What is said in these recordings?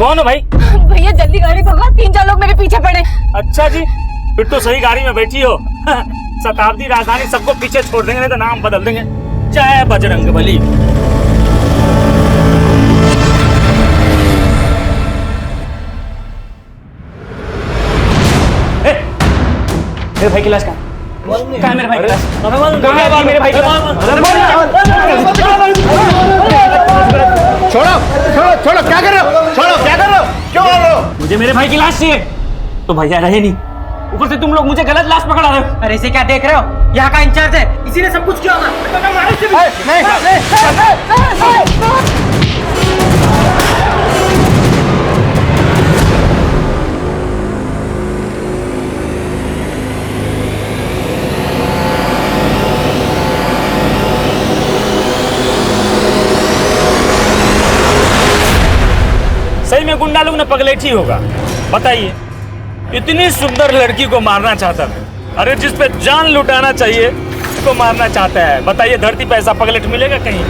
कौन हो भाई? भैया जल्दी गाड़ी भगा, 3-4 लोग मेरे पीछे पड़े। अच्छा जी, फिर तो सही गाड़ी में बैठी हो। शताब्दी राजधानी सबको पीछे छोड़ देंगे, नहीं तो नाम बदल देंगे। जय बजरंगबली। मेरे भाई की लाश कहाँ है? मेरे भाई की लाश कहाँ है? मेरे भाई की लाश। छोड़ो, क्या कर रहे हो? क्यों कर रहे हो? मुझे मेरे भाई की लाश चाहिए। तो भैया रहे नहीं, ऊपर से तुम लोग मुझे गलत लाश पकड़ा रहे हो। अरे इसे क्या देख रहे हो? यहाँ का इंचार्ज है, इसी ने सब कुछ किया होगा। सही में गुंडा लोग ने पगलेठी होगा। बताइए, इतनी सुंदर लड़की को मारना चाहता था। अरे जिस पे जान लुटाना चाहिए उसको मारना चाहता है। बताइए, धरती पे ऐसा पगलेट मिलेगा कहीं?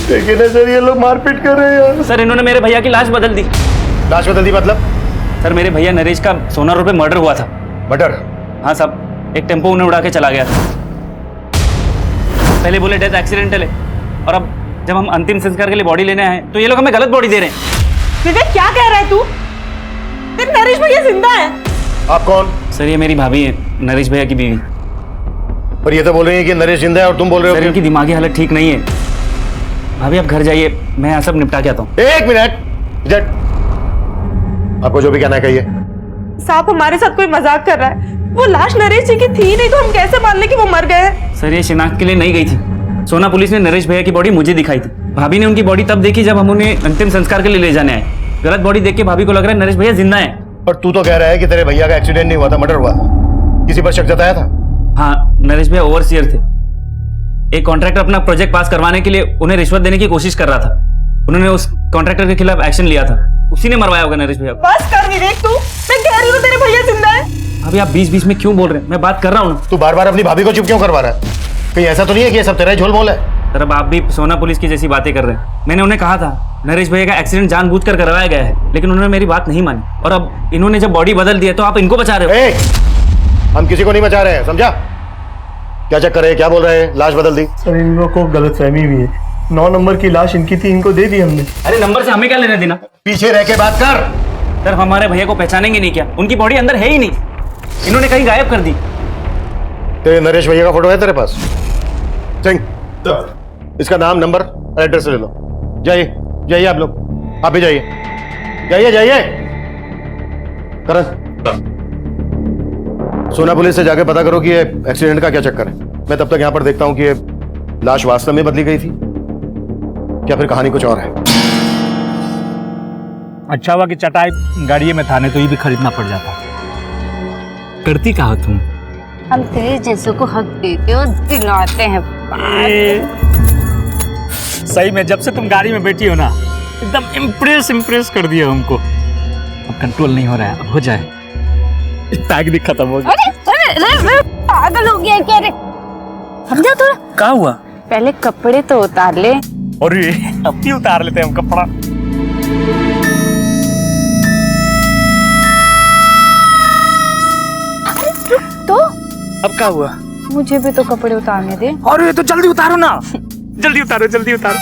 देखिए ना सर, ये लोग मारपीट कर रहे हैं। सर, इन्होंने मेरे भैया की लाश बदल दी। लाश बदल दी मतलब? सर, मेरे भैया नरेश का सोना रोड पे मर्डर हुआ था। मर्डर? हाँ साहब, एक टेम्पो उन्हें उड़ा के चला गया था। पहले बोले डेथ एक्सीडेंटल है, और अब जब हम अंतिम संस्कार के लिए बॉडी लेने आए तो ये लोग हमें गलत बॉडी दे रहे हैं। विवेक, क्या कह रहा है तू? फिर नरेश भैया जिंदा है। आप कौन? सर, ये मेरी भाभी है, नरेश भैया की बीवी। पर ये तो बोल रही है कि नरेश जिंदा है और तुम बोल रहे हो सर, इनकी दिमागी हालत ठीक नहीं है। भाभी आप घर जाइए, मैं यहाँ सब निपटा के आता हूँ। एक मिनट, आपको जो भी कहना है कहिए। साहब, हमारे साथ कोई मजाक कर रहा है। वो लाश नरेश जी की थी नहीं, तो हम कैसे मान ले कि वो मर गए हैं? सर, ये शिनाख्त के लिए नहीं गई थी। सोना पुलिस ने नरेश भैया की बॉडी मुझे दिखाई थी। भाभी ने उनकी बॉडी तब देखी जब हम उन्हें अंतिम संस्कार के लिए ले जाने आए। गलत बॉडी देख के भाभी को लग रहा है नरेश भैया जिंदा है। पर तू तो कह रहा है कि तेरे भैया का एक्सीडेंट नहीं हुआ था, मर्डर हुआ था। किसी पर शक जताया था? हाँ, नरेश भैया ओवरसियर थे। एक कॉन्ट्रैक्टर अपना प्रोजेक्ट पास करवाने के लिए उन्हें रिश्वत देने की कोशिश कर रहा था। उन्होंने उस कॉन्ट्रैक्टर के खिलाफ एक्शन लिया था। उसी ने मरवाया होगा नरेश भैया को। बस कर विवेक, तू। मैं कह रही हूँ तेरे भैया जिंदा है। अभी आप बीच-बीच में क्यों बोल रहे हैं? मैं बात कर रहा हूँ। तू बार बार अपनी भाभी को चुप क्यों करवा रहा है? कहीं ऐसा तो नहीं है कि ये सब तेरा ही झोल-मोल है? सर, अब आप भी सोना पुलिस की जैसी बातें कर रहे हैं। मैंने उन्हें कहा था नरेश भैया का एक्सीडेंट जानबूझकर करवाया गया है, लेकिन उन्होंने मेरी बात नहीं मानी। और अब इन्होंने जब बॉडी बदल दी है तो आप इनको बचा रहे हो। हम किसी को नहीं बचा रहे हैं, समझा? क्या चक्कर है? क्या बोल रहे हैं? लाश बदल दी? सर, इन लोगों को गलतफहमी हुई है। 9 नंबर की लाश इनकी थी, इनको दे दी हमने। अरे नंबर से हमें क्या लेना देना? पीछे रह के बात कर। सर, हमारे भैया को पहचानेंगे नहीं क्या? उनकी बॉडी अंदर है ही नहीं, इन्होंने कहीं गायब कर दी। तेरे नरेश भैया का फोटो है तेरे पास? सिंह, इसका नाम, नंबर, एड्रेस ले लो। जाइए आप लोग, आप भी जाइए। करण, सोना पुलिस से जाके पता करो कि ये एक्सीडेंट का क्या चक्कर है। मैं तब तक यहां पर देखता हूं कि ये लाश वास्तव में बदली गई थी क्या फिर कहानी कुछ और है। अच्छा हुआ कि चटाई गाड़ी में था, नहीं तो ये भी खरीदना पड़ जाता। करती कहा तुम? हम तेरे जैसों को हक देते हो, दिलाते हैं। सही में जब से तुम गाड़ी में बैठी हो ना, एकदम इम्प्रेस कर दिया हमको। अब कंट्रोल नहीं हो रहा है, अब हो जाए। पैक भी खत्म हो गया। अरे पागल हो गया क्या रे? समझा थोड़ा? क्या हुआ? पहले कपड़े तो उतार ले। और अब भी उतार लेते हैं हम कपड़ा। तो अब क्या हुआ? मुझे भी तो कपड़े उतारने दे। और ये तो जल्दी उतारो ना। जल्दी उतारो।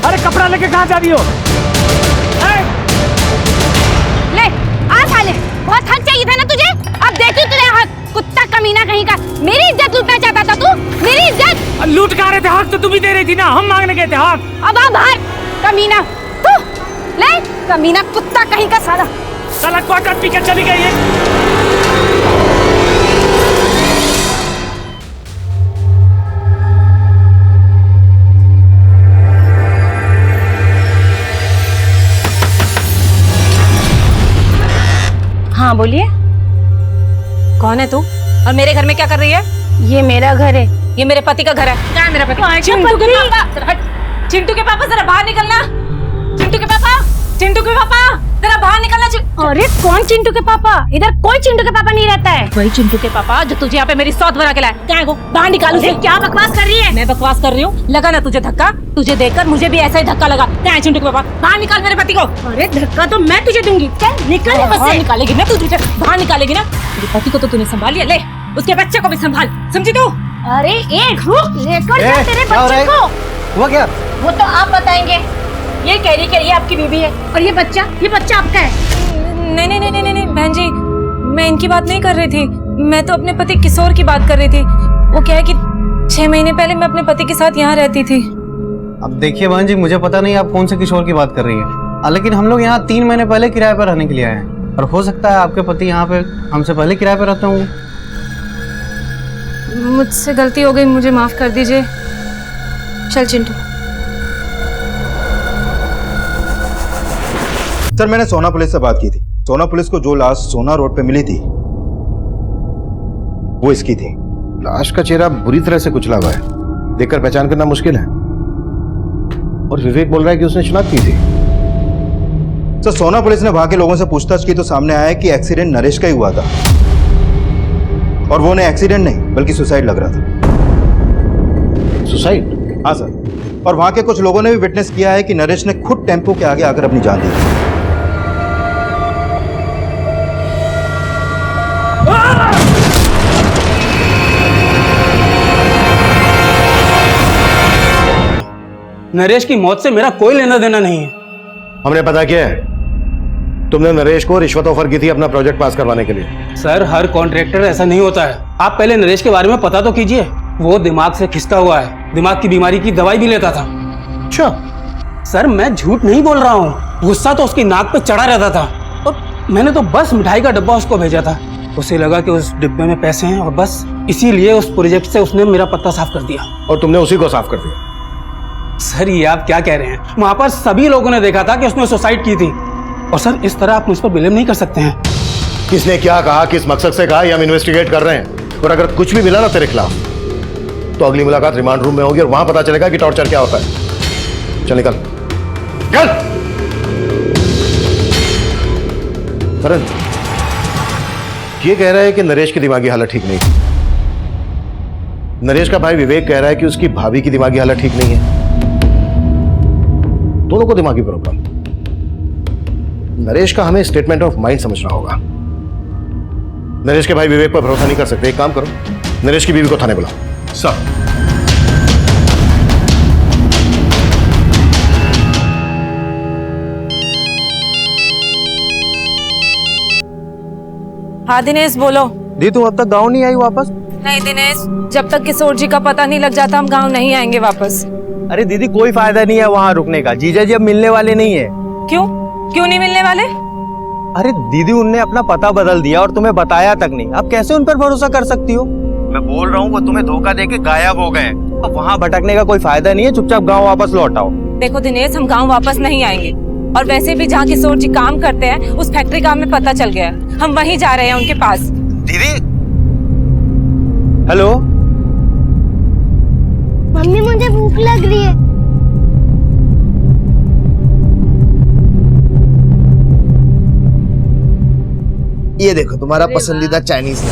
अरे कपड़ा लेके कहाँ जा रही हो? ले आ साले, बहुत हक चाहिए था ना तुझे। अब देखी तुझे हक, कुत्ता कमीना कहीं का। मेरी इज्जत लूटना चाहता था तू, मेरी इज्जत। लूट का रहे थे हक तो तुम ही दे रही थी ना, हम मांगने गए थे हक। अब आ बाहर कमीना तू। ले कमीना कुत्ता कहीं का साला। साला क्वार्टर पी के चली गई है। हाँ बोलिए। कौन है तू और मेरे घर में क्या कर रही है? ये मेरा घर है। ये मेरे पति का घर है। क्या मेरा पति? चिंटू के पापा जरा बाहर निकलना। चिंटू के पापा, चिंटू के पापा जरा बाहर निकलना। अरे कौन चिंटू के पापा? इधर कोई चिंटू के पापा नहीं रहता है। वही चिंटू के पापा जो तुझे यहाँ पे मेरी सौत बना के लाए। क्या है वो? बाहर निकालो उसे। क्या बकवास कर रही है? मैं बकवास कर रही हूँ? लगा ना तुझे धक्का? तुझे देखकर मुझे भी ऐसा ही धक्का लगा। क्या है चिंटू के पापा? बाहर निकाल मेरे पति को। अरे धक्का तो मैं तुझे दूंगी। चल निकल यहाँ बाहर से। निकालेगी ना तू? तुझे बाहर निकालेगी ना? मेरे पति को तो तूने संभाल लिया, ले उसके बच्चे को भी संभाल, समझी तू? अरे एक रुक, लेकर जा तेरे क्या हो रहा बच्चे है? को। हुआ क्या? वो तो आप बताएंगे। ये कह रही कि ये आपकी बीवी है। और ये बच्चा आपका है। नहीं नहीं नहीं नहीं नहीं बहन जी, मैं इनकी बात नहीं कर रही थी। मैं तो अपने पति किशोर की बात कर रही थी। वो क्या है कि 6 महीने पहले मैं अपने पति के साथ यहाँ रहती थी। अब देखिए बहन जी, मुझे पता नहीं आप कौन से किशोर की बात कर रही हैं, लेकिन हम लोग यहाँ 3 महीने पहले किराए पर रहने के लिए आए हैं, और हो सकता है आपके पति यहाँ पे हमसे पहले किराए पर रहते होंगे। मुझसे गलती हो गई, मुझे माफ कर दीजिए। चल चिंटू। सर, मैंने सोना पुलिस से बात की थी। सोना पुलिस को जो लाश सोना रोड पे मिली थी वो इसकी थी। लाश का चेहरा बुरी तरह से कुचला हुआ है, देखकर पहचान करना मुश्किल है। और विवेक बोल रहा है कि उसने शनाख्त की थी। सर, सोना पुलिस ने वहां के लोगों से पूछताछ की तो सामने आया कि एक्सीडेंट नरेश का ही हुआ था, और वो ने एक्सीडेंट नहीं बल्कि सुसाइड लग रहा था। सुसाइड? हाँ सर, और वहां के कुछ लोगों ने भी विटनेस किया है कि नरेश ने खुद टेम्पो के आगे आकर अपनी जान दी थी। नरेश की मौत से मेरा कोई लेना देना नहीं है। हमने पता किया है, तुमने नरेश को रिश्वत ऑफर की थी अपना प्रोजेक्ट पास करवाने के लिए। सर, हर कॉन्ट्रैक्टर ऐसा नहीं होता है। आप पहले नरेश के बारे में पता तो कीजिए। वो दिमाग से खिंचता हुआ है, दिमाग की बीमारी की दवाई भी लेता था। अच्छा सर, मैं झूठ नहीं बोल रहा हूँ। गुस्सा तो उसकी नाक पे चढ़ा रहता था, और मैंने तो बस मिठाई का डब्बा उसको भेजा था। उसे लगा कि उस डिब्बे में पैसे हैं, और बस इसीलिए उस प्रोजेक्ट से उसने मेरा पत्ता साफ कर दिया। और तुमने उसी को साफ कर दिया? सर, ये आप क्या कह रहे हैं? वहां पर सभी लोगों ने देखा था कि उसने सुसाइड की थी। और सर, इस तरह आप मुझ पर ब्लेम नहीं कर सकते हैं। किसने क्या कहा, किस मकसद से कहा, ये हम इन्वेस्टिगेट कर रहे हैं। और अगर कुछ भी मिला ना तेरे खिलाफ, तो अगली मुलाकात रिमांड रूम में होगी, और वहां पता चलेगा कि टॉर्चर क्या होता है। चल निकल, चल। करण, ये कह रहा है कि नरेश की दिमागी हालत ठीक नहीं थी। नरेश का भाई विवेक कह रहा है कि उसकी भाभी की दिमागी हालत ठीक नहीं है। दोनों को दिमागी प्रॉब्लम। नरेश का हमें स्टेटमेंट ऑफ माइंड समझना होगा। नरेश के भाई विवेक पर भरोसा नहीं कर सकते। एक काम करो, नरेश की बीवी को थाने बुलाओ। सर, हाँ दिनेश बोलो। दी, तुम अब तक गाँव नहीं आई वापस? नहीं दिनेश, जब तक किशोर जी का पता नहीं लग जाता हम गाँव नहीं आएंगे वापस। अरे दीदी, कोई फायदा नहीं है वहाँ रुकने का। जीजा जी अब मिलने वाले नहीं है। क्यों? क्यों नहीं मिलने वाले? अरे दीदी, उनने अपना पता बदल दिया और तुम्हें बताया तक नहीं। अब कैसे उन पर भरोसा कर सकती हो? मैं बोल रहा हूँ, वो तुम्हें धोखा देके गायब हो गए। अब वहाँ भटकने का कोई फायदा नहीं है। चुपचाप गाँव वापस लौट आओ। देखो दिनेश, हम गाँव वापस नहीं आएंगे, और वैसे भी जहाँ किशोर जी काम करते हैं उस फैक्ट्री का हमें पता चल गया है। हम वहीं जा रहे हैं उनके पास। दीदी, हेलो मम्मी, मुझे भूख लग रही है। ये देखो तुम्हारा पसंदीदा चाइनीज।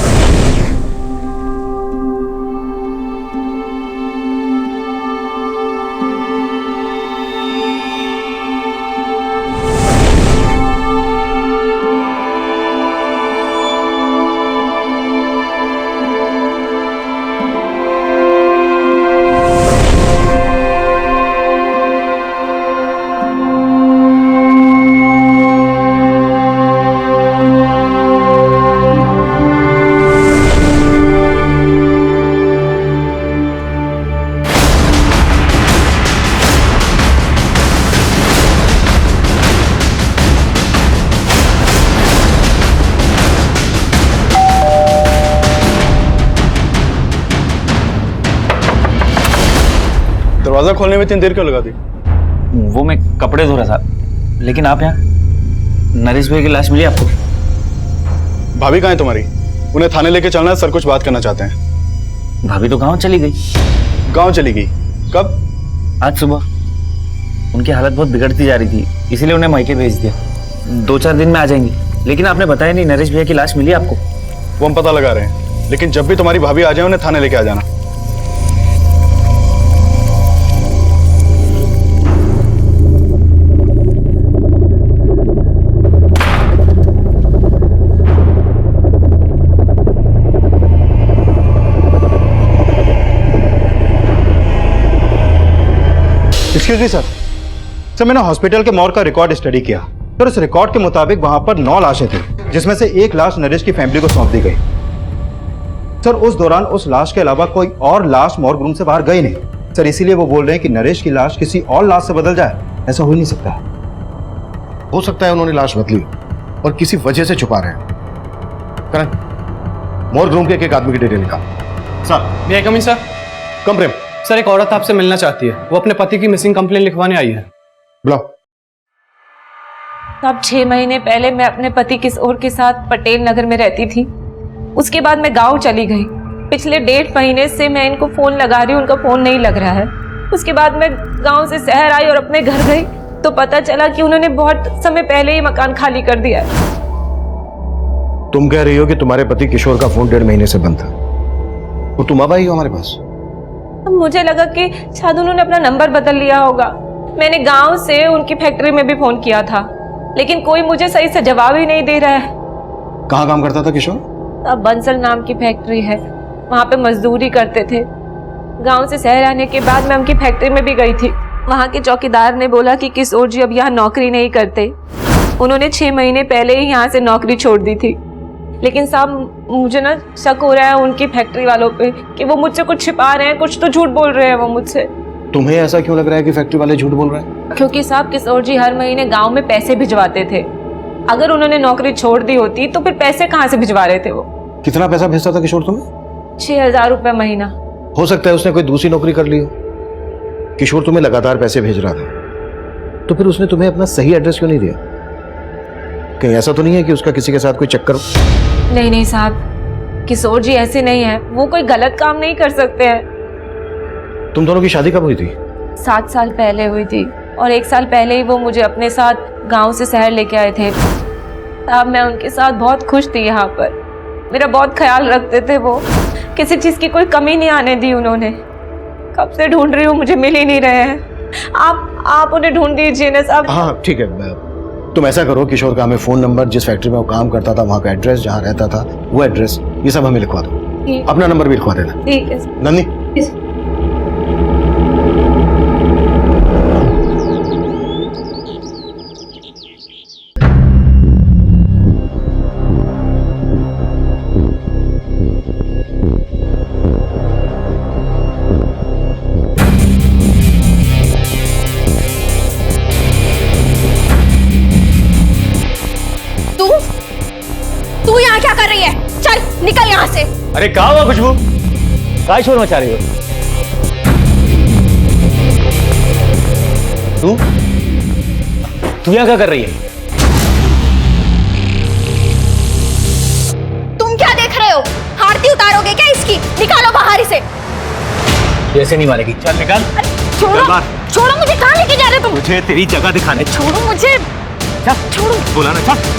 दरवाजा खोलने में इतनी देर क्यों लगा दी? वो मैं कपड़े धो रहा था, लेकिन आप यहाँ? नरेश भाई की लाश मिली आपको? भाभी कहाँ है तुम्हारी? उन्हें थाने लेके चलना है, सर कुछ बात करना चाहते हैं। भाभी तो गांव चली गई। गांव चली गई? कब? आज सुबह। उनकी हालत बहुत बिगड़ती जा रही थी, इसीलिए उन्हें मायके भेज दिया। 2-4 दिन में आ जाएंगी। लेकिन आपने बताया नहीं, नरेश भैया की लाश मिली आपको? वो हम पता लगा रहे हैं, लेकिन जब भी तुम्हारी भाभी आ जाए उन्हें थाने लेके आ जाना। एक्सक्यूज मी सर, मैंने हॉस्पिटल के मॉर्ग का रिकॉर्ड स्टडी किया। सर उस रिकॉर्ड के मुताबिक वहां पर 9 लाशें थी, जिसमें से एक लाश नरेश की फैमिली को सौंप दी गई। सर उस दौरान उस लाश के अलावा कोई और लाश मॉर्ग रूम से बाहर गई नहीं सर, इसीलिए वो बोल रहे हैं कि नरेश की लाश किसी और लाश से बदल जाए। ऐसा हो ही नहीं सकता। हो सकता है उन्होंने लाश बदली और किसी वजह से छुपा रहे हैं। करण, मॉर्ग रूम के एक आदमी की डिटेल निकाल। सर मे आई कम इन सर? कम प्रेम। सर एक औरत आपसे मिलना चाहती है, वो अपने पति की मिसिंग कंप्लेन लिखवाने आई है। बुलाओ। अब 6 महीने पहले मैं अपने पति किशोर के साथ पटेल नगर में रहती थी। उसके बाद मैं गांव चली गई। पिछले 1.5 महीने से मैं इनको फोन लगा रही हूँ, उनका फोन नहीं लग रहा है। उसके बाद मैं गांव से शहर आई और अपने घर गई तो पता चला कि उन्होंने बहुत समय पहले ही मकान खाली कर दिया है। तुम कह रही हो कि तुम्हारे पति किशोर का फोन 1.5 महीने से बंद था, और तुम अब आई हो हमारे पास? मुझे लगा कि शायद उन्होंने अपना नंबर बदल लिया होगा। मैंने गांव से उनकी फैक्ट्री में भी फोन किया था, लेकिन कोई मुझे सही से जवाब ही नहीं दे रहा है। कहाँ काम करता था किशोर? अब बंसल नाम की फैक्ट्री है, वहाँ पे मजदूरी करते थे। गांव से शहर आने के बाद मैं उनकी फैक्ट्री में भी गई थी। वहाँ के चौकीदार ने बोला कि किशोर जी अब यहाँ नौकरी नहीं करते। उन्होंने 6 महीने पहले ही यहाँ से नौकरी छोड़ दी थी। लेकिन साहब मुझे ना शक हो रहा है उनकी फैक्ट्री वालों पे कि वो मुझसे कुछ छिपा रहे हैं, कुछ तो झूठ बोल रहे हैं वो मुझसे। तुम्हें ऐसा क्यों लग रहा है कि फैक्ट्री वाले झूठ बोल रहे हैं? क्योंकि साहब किशोर जी हर महीने गांव में पैसे भिजवाते थे। अगर उन्होंने नौकरी छोड़ दी होती तो फिर पैसे कहाँ से भिजवा रहे थे वो? कितना पैसा भेजता था किशोर तुम्हें? 6,000 रुपए महीना। हो सकता है उसने कोई दूसरी नौकरी कर ली हो। किशोर तुम्हें लगातार पैसे भेज रहा था, तो फिर उसने तुम्हें अपना सही एड्रेस क्यों नहीं दिया? कहीं ऐसा तो नहीं है कि उसका किसी के साथ कोई चक्कर? नहीं नहीं साहब, किशोर जी ऐसे नहीं है, वो कोई गलत काम नहीं कर सकते हैं। तुम दोनों की शादी कब हुई थी? 7 साल पहले हुई थी, और 1 साल पहले ही वो मुझे अपने साथ गांव से शहर लेके आए थे। तब मैं उनके साथ बहुत खुश थी। यहाँ पर मेरा बहुत ख्याल रखते थे वो, किसी चीज की कोई कमी नहीं आने दी उन्होंने। कब से ढूंढ रही हूँ, मुझे मिल ही नहीं रहे हैं। आप उन्हें ढूंढ दीजिए ना साहब। हाँ ठीक है, तुम ऐसा करो, किशोर का हमें फोन नंबर, जिस फैक्ट्री में वो काम करता था वहाँ का एड्रेस, जहाँ रहता था वो एड्रेस, ये सब हमें लिखवा दो। अपना नंबर भी लिखवा देना। ठीक है नंदी। तू यहाँ क्या कर रही है? चल निकल यहाँ से। अरे कहाँ हुआ खुशबू? काय शोर मचा रही हो? तू यहाँ क्या कर रही है? तुम क्या देख रहे हो? आरती उतारोगे क्या इसकी? निकालो बाहर इसे। ऐसे नहीं मारेगी, चल निकाल। छोड़ो छोड़ो, मुझे कहाँ लेके जा रहे हो तुम? मुझे तेरी जगह दिखाने। छोड़ो मुझे, छोड़ो। बोला ना, चल।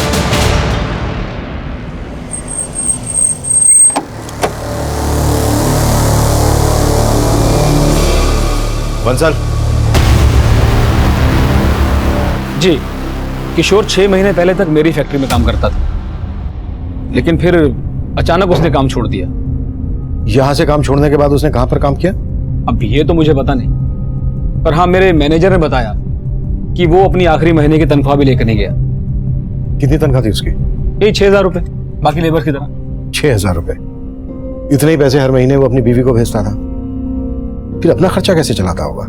बंसल। जी, किशोर 6 महीने पहले तक मेरी फैक्ट्री में काम करता था, लेकिन फिर अचानक उसने काम छोड़ दिया। यहाँ से काम छोड़ने के बाद उसने कहाँ पर काम किया? अब ये तो मुझे पता नहीं, पर हाँ मेरे मैनेजर ने बताया कि वो अपनी आखिरी महीने की तनख्वाह भी लेकर नहीं गया। कितनी तनख्वाह थी उसकी? यही 6,000 रुपए, बाकी लेबर की तरह। 6,000 रुपए? इतने ही पैसे हर महीने वो अपनी बीवी को भेजता था, फिर अपना खर्चा कैसे चलाता होगा?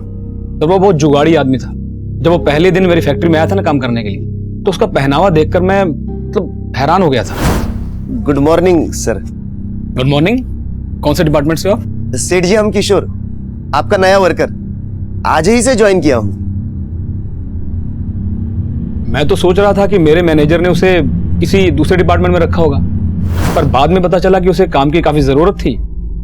तो वो बहुत जुगाड़ी आदमी था। जब वो पहले दिन मेरी फैक्ट्री में आया था ना काम करने के लिए, तो उसका पहनावा देखकर मैं मतलब हैरान हो गया था। Good morning sir. Good morning. कौन से डिपार्टमेंट से हो? सेठ जी, हम किशोर, आपका नया वर्कर, आज ही से ज्वाइन किया हूं। मैं तो सोच रहा था कि मेरे मैनेजर ने उसे किसी दूसरे डिपार्टमेंट में रखा होगा, पर बाद में पता चला कि उसे काम की काफी जरूरत थी,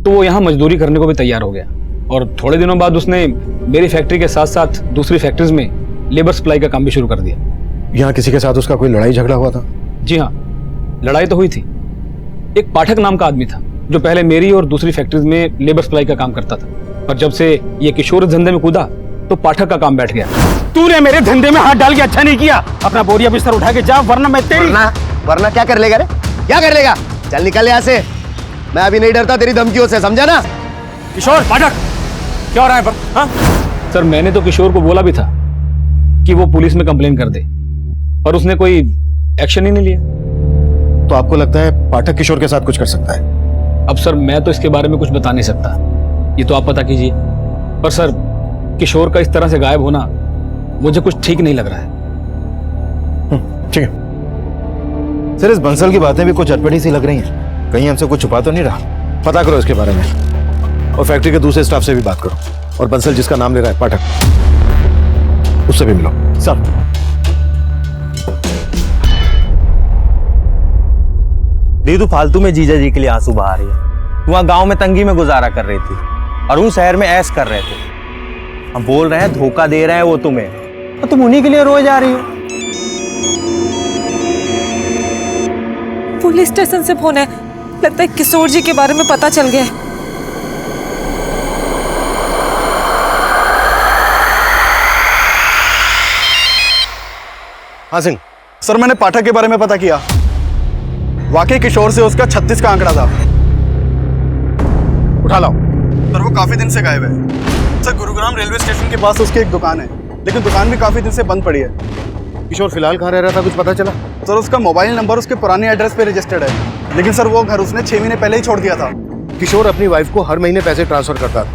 तो वो यहाँ मजदूरी करने को भी तैयार हो गया। और थोड़े दिनों बाद उसने मेरी फैक्ट्री के साथ साथ दूसरी फैक्ट्रीज में लेबर सप्लाई का काम भी शुरू कर दिया। यहाँ किसी के साथ उसका कोई लड़ाई झगड़ा हुआ था? जी हाँ, लड़ाई तो हुई थी। एक पाठक नाम का आदमी था जो पहले मेरी और दूसरी फैक्ट्रीज में लेबर सप्लाई का काम करता था, पर जब से ये किशोर इस धंधे में कूदा तो पाठक का काम बैठ गया। तूने मेरे धंधे में हाथ डाल के अच्छा नहीं किया। अपना बोरिया बिस्तर उठा के जा, वरना मैं तेरी वरना क्या कर लेगा रे? क्या कर लेगा? चल निकल यहाँ से। मैं अभी नहीं डरता तेरी धमकियों से, समझा ना? किशोर, पाठक, क्या हो रहा है पर? हाँ? सर मैंने तो किशोर को बोला भी था कि वो पुलिस में कंप्लेन कर दे, पर उसने कोई एक्शन ही नहीं लिया। तो आपको लगता है पाठक किशोर के साथ कुछ कर सकता है? अब सर मैं तो इसके बारे में कुछ बता नहीं सकता, ये तो आप पता कीजिए। पर सर किशोर का इस तरह से गायब होना मुझे कुछ ठीक नहीं लग रहा है। ठीक है सर, इस बंसल की बातें भी कुछ अटपटी सी लग रही हैं। कहीं हमसे कुछ छुपा तो नहीं रहा? पता करो इसके बारे में और फैक्ट्री के दूसरे स्टाफ से भी बात करो, और बंसल जिसका नाम ले रहा है पाठक, उससे भी मिलो। सर दीदू फालतू में जीजा जी के लिए आंसू बहा रही है। वहां गांव में तंगी में गुजारा कर रही थी और उन शहर में ऐश कर रहे थे। हम बोल रहे हैं धोखा दे रहे हैं वो तुम्हें, और तुम उन्हीं के लिए रोए जा रही हो। पुलिस स्टेशन से फोन है, लगता है किशोर जी के बारे में पता चल गया है। हाँ सिंह। सर मैंने पाठक के बारे में पता किया। वाकई किशोर से उसका 36 का आंकड़ा था। उठा लाओ। सर वो काफी दिन से गायब है। सर गुरुग्राम रेलवे स्टेशन के पास उसकी एक दुकान है, लेकिन दुकान भी काफी दिन से बंद पड़ी है। किशोर फिलहाल कहाँ रह रहा था, कुछ पता चला? सर उसका मोबाइल नंबर उसके पुराने एड्रेस पे रजिस्टर्ड है, लेकिन सर वो घर उसने 6 महीने पहले ही छोड़ दिया था। किशोर अपनी वाइफ को हर महीने पैसे ट्रांसफर करता था।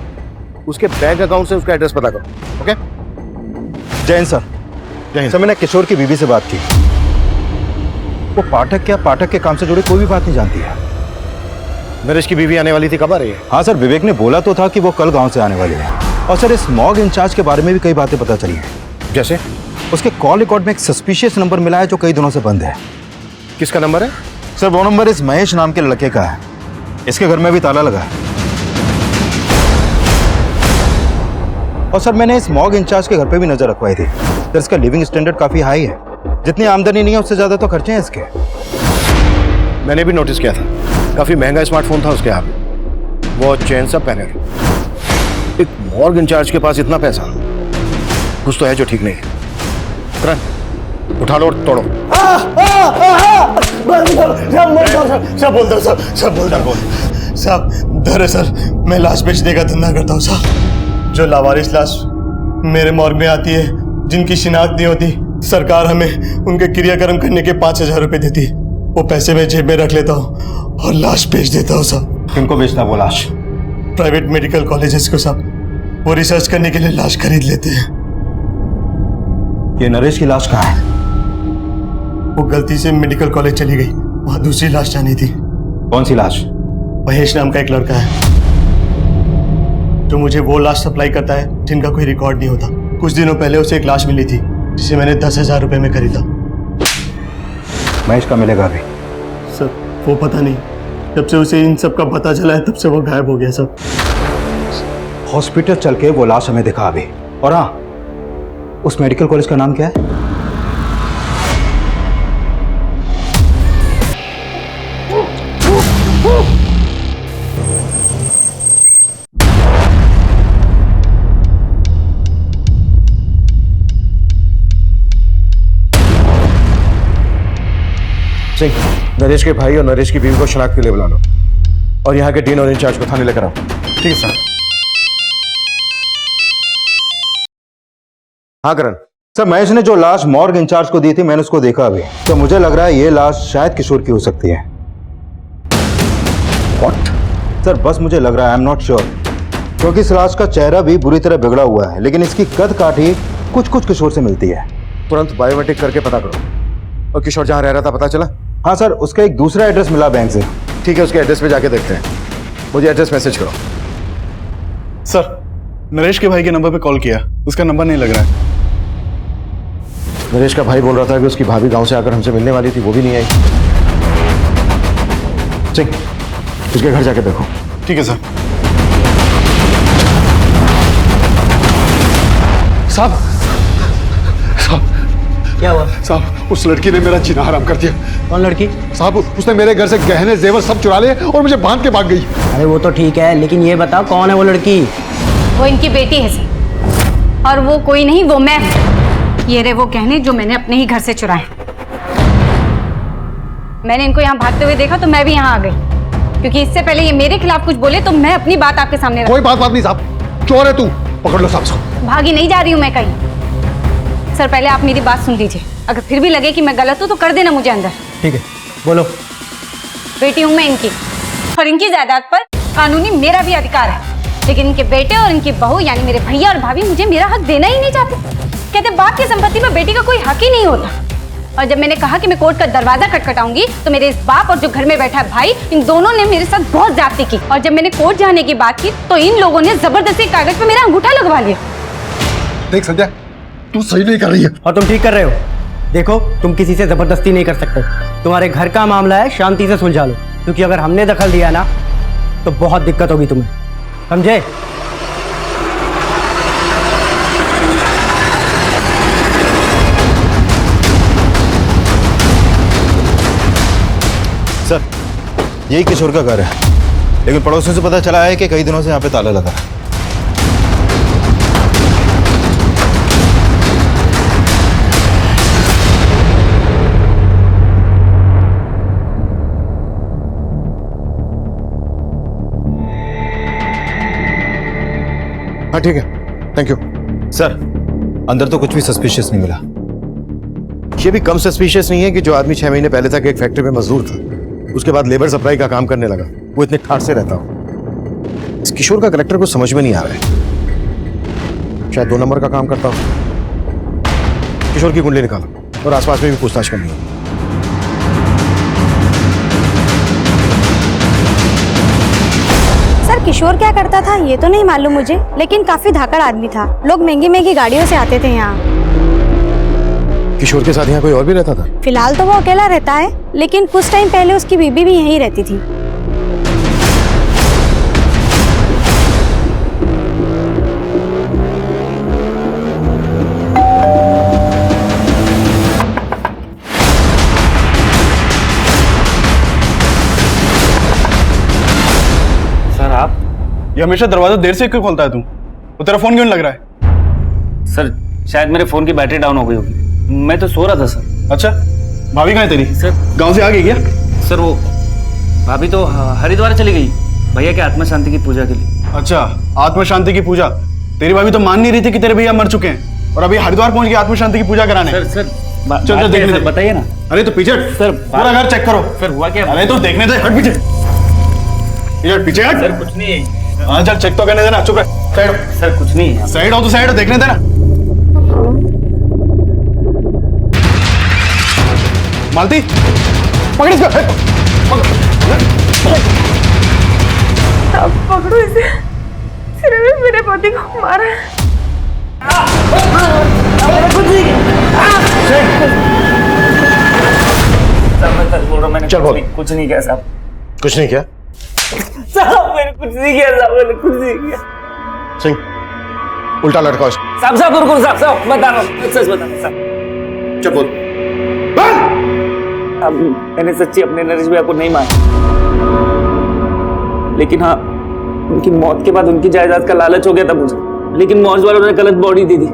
उसके बैंक अकाउंट से उसका एड्रेस पता करो। ओके? जय हिंद सर। जय हिंद। सर मैंने किशोर की बीवी से बात की। वो पाठक के काम से जुड़ी कोई भी बात नहीं जानती है। नरेश की बीवी आने वाली थी, कब आ रही है? हाँ सर, विवेक ने बोला तो था कि वो कल गांव से आने वाली है। और सर इस मॉग इंचार्ज के बारे में भी कई बातें पता चली हैं। जैसे? उसके कॉल रिकॉर्ड में एक सस्पिशियस नंबर मिला है जो कई दिनों से बंद है। किसका नंबर है? सर वो नंबर इस महेश नाम के लड़के का है। इसके घर में भी ताला लगा है। और सर मैंने इस मॉग इंचार्ज के घर पे भी नजर रखवाई थी। सर इसका लिविंग स्टैंडर्ड काफी हाई है। जितनी आमदनी नहीं है उससे ज्यादा तो खर्चे हैं इसके। मैंने भी नोटिस किया था, काफी महंगा स्मार्टफोन था उसके हाथ में, वो चेन सब पहने थे। एक मॉर्ग इंचार्ज के पास इतना पैसा, कुछ तो है जो ठीक नहीं है। करण, उठा लो और तोड़ो। सब बोलता हूँ साहब। दरअसल मैं लाश बेचने का धंधा करता हूँ साहब। जो लावारिस लाश मेरे मॉर्ग में आती है, जिनकी शिनाख्त नहीं होती, सरकार हमें उनके क्रियाक्रम करने के 5,000 रुपए देती है। वो पैसे मैं जेब में रख लेता हूँ और लाश बेच देता हूँ साहब। किनको बेचता वो लाश? प्राइवेट मेडिकल कॉलेजेस को साहब। वो रिसर्च करने के लिए लाश खरीद लेते हैं। ये नरेश की लाश कहाँ है? वो गलती से मेडिकल कॉलेज चली गई, वहां दूसरी लाश जानी थी। कौन सी लाश? महेश नाम का एक लड़का है जो मुझे वो लाश सप्लाई करता है जिनका कोई रिकॉर्ड नहीं होता। कुछ दिनों पहले उसे एक लाश मिली थी जिसे मैंने 10,000 रुपए में खरीदा। महेश का मिलेगा अभी? सर वो पता नहीं, जब से उसे इन सब का पता चला है तब से वो गायब हो गया सर। हॉस्पिटल चल के वो लाश हमें दिखा अभी। और हाँ, उस मेडिकल कॉलेज का नाम क्या है? सिंह, नरेश के भाई और नरेश की बीवी को शनाख्त के लिए बुला लो और यहाँ के डीन और इंचार्ज को थाने लेकर आओ। ठीक है सर। हाँ करण। सर महेश ने जो लाश मॉर्ग इंचार्ज को दी थी मैंने उसको देखा अभी, तो मुझे लग रहा है ये लाश शायद किशोर की हो सकती है। What? सर बस मुझे लग रहा है, आई एम नॉट श्योर, क्योंकि इस लाश का चेहरा भी बुरी तरह बिगड़ा हुआ है, लेकिन इसकी कद काठी कुछ कुछ किशोर से मिलती है। तुरंत बायोमेट्रिक करके पता करो। और किशोर जहाँ रह रहा था पता चला? हाँ सर, उसका एक दूसरा एड्रेस मिला बैंक से। ठीक है, उसके एड्रेस पे जाके देखते हैं। मुझे एड्रेस मैसेज करो। सर नरेश के भाई के नंबर पे कॉल किया, उसका नंबर नहीं लग रहा है। नरेश का भाई बोल रहा था कि उसकी भाभी गांव से आकर हमसे मिलने वाली थी, वो भी नहीं आई। सिंह, उसके घर जाके देखो। ठीक है सर। साहब क्या हुआ साहब उस लड़की ने मेरा जीना हराम कर दिया। कौन लड़की? साहब उसने मेरे घर से गहने जेवर सब चुरा लिए और मुझे बांध के भाग गई। अरे वो तो ठीक है, लेकिन ये बताओ कौन है वो लड़की? वो इनकी बेटी है सर, और वो कोई नहीं, वो मैं हूं। ये रहे वो गहने जो मैंने अपने ही घर से चुराए। मैंने इनको यहाँ भागते हुए देखा तो मैं भी यहाँ आ गई, क्योंकि इससे पहले ये मेरे खिलाफ कुछ बोले तो मैं अपनी बात आपके सामने कोई बात नहीं साहब, चोर है तू, पकड़ लो साहब इसको। भागी नहीं जा रही हूँ मैं कहीं। सर पहले आप मेरी बात सुन लीजिए, अगर फिर भी लगे कि मैं गलत हूँ तो कर देना मुझे अंदर। ठीक है, बोलो। बेटी हूँ मैं इनकी, और इनकी जायदाद पर कानूनी मेरा भी अधिकार है, लेकिन इनके बेटे और इनकी बहू यानी मेरे भैया और भाभी मुझे मेरा हक देना ही नहीं चाहते। कहते बाप की संपत्ति में बेटी का कोई हक ही नहीं होता। और जब मैंने कहा कि मैं कोर्ट का दरवाजा खटखटाऊंगी तो मेरे इस बाप और जो घर में बैठा है भाई, इन दोनों ने मेरे साथ बहुत ज्यादती की। और जब मैंने कोर्ट जाने की बात की तो इन लोगों ने जबरदस्ती कागज पे मेरा अंगूठा लगवा लिया। देख संध्या, तू सही नहीं कर रही है। और तुम ठीक कर रहे हो। देखो, तुम किसी से जबरदस्ती नहीं कर सकते। तुम्हारे घर का मामला है, शांति से सुलझा लो, क्योंकि अगर हमने दखल दिया ना तो बहुत दिक्कत होगी तुम्हें, समझे? सर, यही किशोर का घर है, लेकिन पड़ोसियों से पता चला है कि कई दिनों से यहाँ पे ताला लगा है। हाँ ठीक है, थैंक यू। सर, अंदर तो कुछ भी सस्पिशियस नहीं मिला। ये भी कम सस्पिशियस नहीं है कि जो आदमी 6 महीने पहले तक एक फैक्ट्री में मजदूर था, उसके बाद लेबर सप्लाई का काम करने लगा, वो इतने ठाट से रहता हो। इस किशोर का करेक्टर को समझ में नहीं आ रहा है। शायद 2 नंबर का काम करता हो। किशोर की कुंडली निकालो और आसपास में भी पूछताछ करनी है। सर किशोर क्या करता था ये तो नहीं मालूम मुझे, लेकिन काफी धाकड़ आदमी था। लोग महंगी महंगी गाड़ियों से आते थे यहाँ। किशोर के साथ यहाँ कोई और भी रहता था? फिलहाल तो वो अकेला रहता है, लेकिन कुछ टाइम पहले उसकी बीबी भी यहीं रहती थी। सर आप ये हमेशा दरवाजा देर से क्यों खोलता है तू? वो तेरा फोन क्यों नहीं लग रहा है? सर शायद मेरे फोन की बैटरी डाउन हो गई होगी, मैं तो सो रहा था सर। अच्छा, भाभी कहाँ है तेरी? सर गांव से आ गई क्या? सर वो भाभी तो हरिद्वार चली गई भैया के आत्मा शांति की पूजा के लिए। अच्छा, आत्मा शांति की पूजा। तेरी भाभी तो मान नहीं रही थी कि तेरे भैया मर चुके हैं, और अभी हरिद्वार पहुंच गई आत्मा शांति की पूजा कराने। सर चल देखने दे, बताइए ना। अरे तो पीछे सर, पूरा घर चेक करो। फिर हुआ क्या? अरे तो देखने दे, हट पीछे, पीछे हट। सर कुछ नहीं है। हाँ चल चेक तो करने देना, चुप रह। साइड हो। सर कुछ नहीं है। साइड हो तो साइड हो, देखने देना। मालती पकड़ इसको, पकड़ो इसे, सिर्फ में मेरे पति को मारा है। सर मैं सच बोल रहा हूँ, मैंने चल बोल। कुछ नहीं किया साहब। कुछ नहीं किया? साहब मैंने कुछ नहीं किया साहब, मैंने कुछ नहीं किया। सिंह, उल्टा लटकाओ इसको। साहब रुको साहब बता रहा हूँ, सच बता रहा हूँ। चल बोल। अब मैंने सच्ची अपने नरेश भैया को नहीं मारा, लेकिन हाँ उनकी मौत के बाद उनकी जायदाद का लालच हो गया था मुझे। लेकिन मौज वालों ने गलत बॉडी दी थी,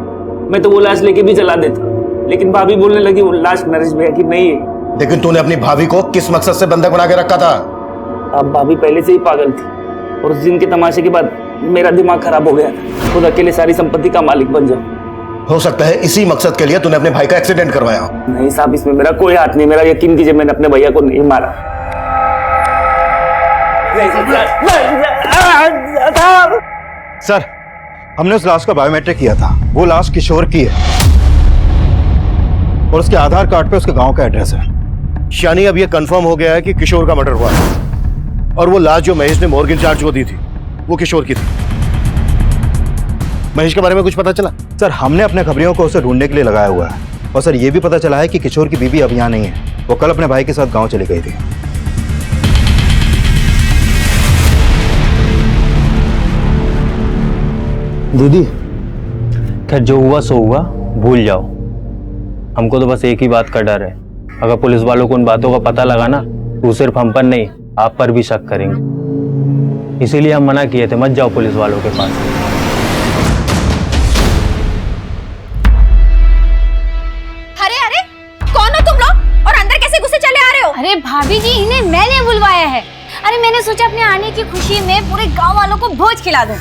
मैं तो वो लाश लेके भी जला देता, लेकिन भाभी बोलने लगी वो लाश नरेश भैया की नहीं है। लेकिन तूने अपनी भाभी को किस मकसद से बंधक बना के रखा था? अब भाभी पहले से ही पागल थी, और उस दिन के तमाशे के बाद मेरा दिमाग खराब हो गया था, खुद अकेले सारी संपत्ति का मालिक बन जाऊं। हो सकता है इसी मकसद के लिए तूने अपने भाई का एक्सीडेंट करवाया। नहीं साहब, इसमें मेरा कोई हाथ नहीं, मेरा यकीन कीजिए मैंने अपने भैया को नहीं मारा। सर, हमने उस लाश का बायोमेट्रिक किया था, वो लाश किशोर की है, और उसके आधार कार्ड पे उसके गांव का एड्रेस है। यानी अब यह कंफर्म हो गया है कि किशोर का मर्डर हुआ है, और वो लाश जो महेश ने मॉर्ग इंचार्ज को दी थी वो किशोर की थी। महेश के बारे में कुछ पता चला? सर, हमने अपने खबरियों को उसे ढूंढने के लिए लगाया हुआ है, और सर ये भी पता चला है कि किशोर की बीवी अब यहाँ नहीं है, वो कल अपने भाई के साथ गांव चली गई थी। दीदी, खैर जो हुआ सो हुआ, भूल जाओ। हमको तो बस एक ही बात का डर है, अगर पुलिस वालों को उन बातों का पता लगा ना तो सिर्फ हम पर नहीं आप पर भी शक करेंगे। इसीलिए हम मना किए थे, मत जाओ पुलिस वालों के पास। अरे अरे कौन हो तुम लोग और अंदर कैसे घुसे चले आ रहे हो? अरे भाभी जी, इन्हें मैंने बुलवाया है। अरे मैंने सोचा अपने आने की खुशी में पूरे गांव वालों को भोज खिला दूं।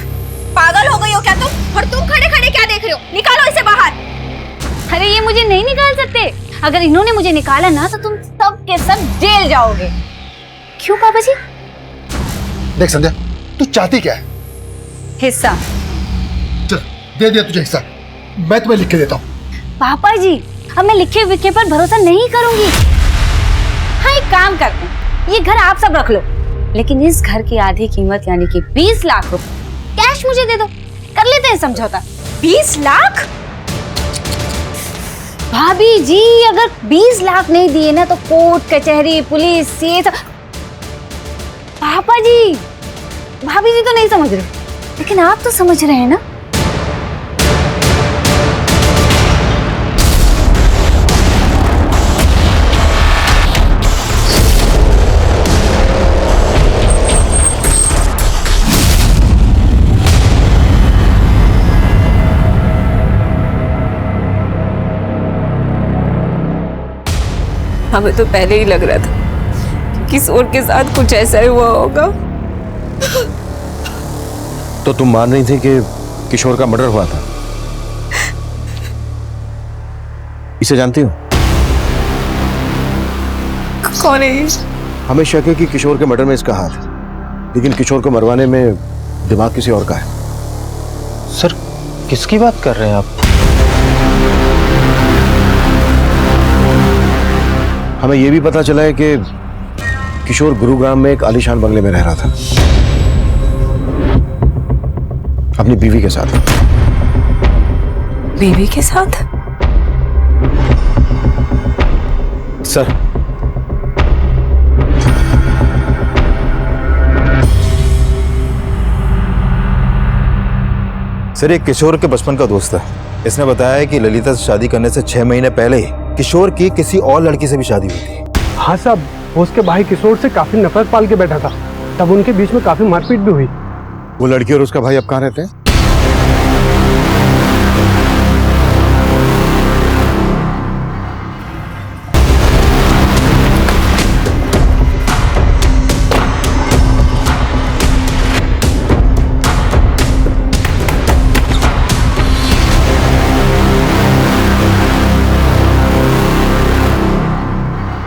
पागल हो गई हो क्या तुम? और तुम खड़े खड़े क्या देख रहे हो? निकालो इसे बाहर। अरे ये मुझे नहीं निकाल सकते, अगर इन्होंने मुझे निकाला ना तो तुम सब के सब जेल जाओगे। क्यों पापा जी? देख संध्या, तू चाहती क्या है? हिस्सा। चल दे दिया तुझे हिस्सा, मैं तुम्हें लिख के देता हूँ। पापा जी, अब मैं लिखे विखे पर भरोसा नहीं करूंगी। हाँ एक काम करते हैं, ये घर आप सब रख लो, लेकिन इस घर की आधी कीमत यानी कि 20 लाख रुपए कैश मुझे दे दो, कर लेते हैं समझौता। 20 लाख? भाभी जी, अगर 20 लाख नहीं दिए ना तो कोर्ट कचहरी पुलिस ये सब। पापा जी, भाभी जी तो नहीं समझ रहे, लेकिन आप तो समझ रहे हैं ना। हमें तो पहले ही लग रहा था कि किशोर के साथ कुछ ऐसा ही हुआ होगा। तो तुम मान रही थी कि किशोर का मर्डर हुआ था? इसे जानती हो? कौन है ये? हमें शक है कि किशोर के मर्डर में इसका हाथ है, लेकिन किशोर को मरवाने में दिमाग किसी और का है। सर किसकी बात कर रहे हैं आप? हमें यह भी पता चला है कि किशोर गुरुग्राम में एक आलीशान बंगले में रह रहा था अपनी बीवी के साथ। बीवी के साथ? सर, सर एक किशोर के बचपन का दोस्त है, इसने बताया है कि ललिता से शादी करने से 6 महीने पहले ही किशोर की किसी और लड़की से भी शादी हुई थी। हाँ साहब, वो उसके भाई किशोर से काफी नफरत पाल के बैठा था, तब उनके बीच में काफी मारपीट भी हुई। वो लड़की और उसका भाई अब कहाँ रहते हैं?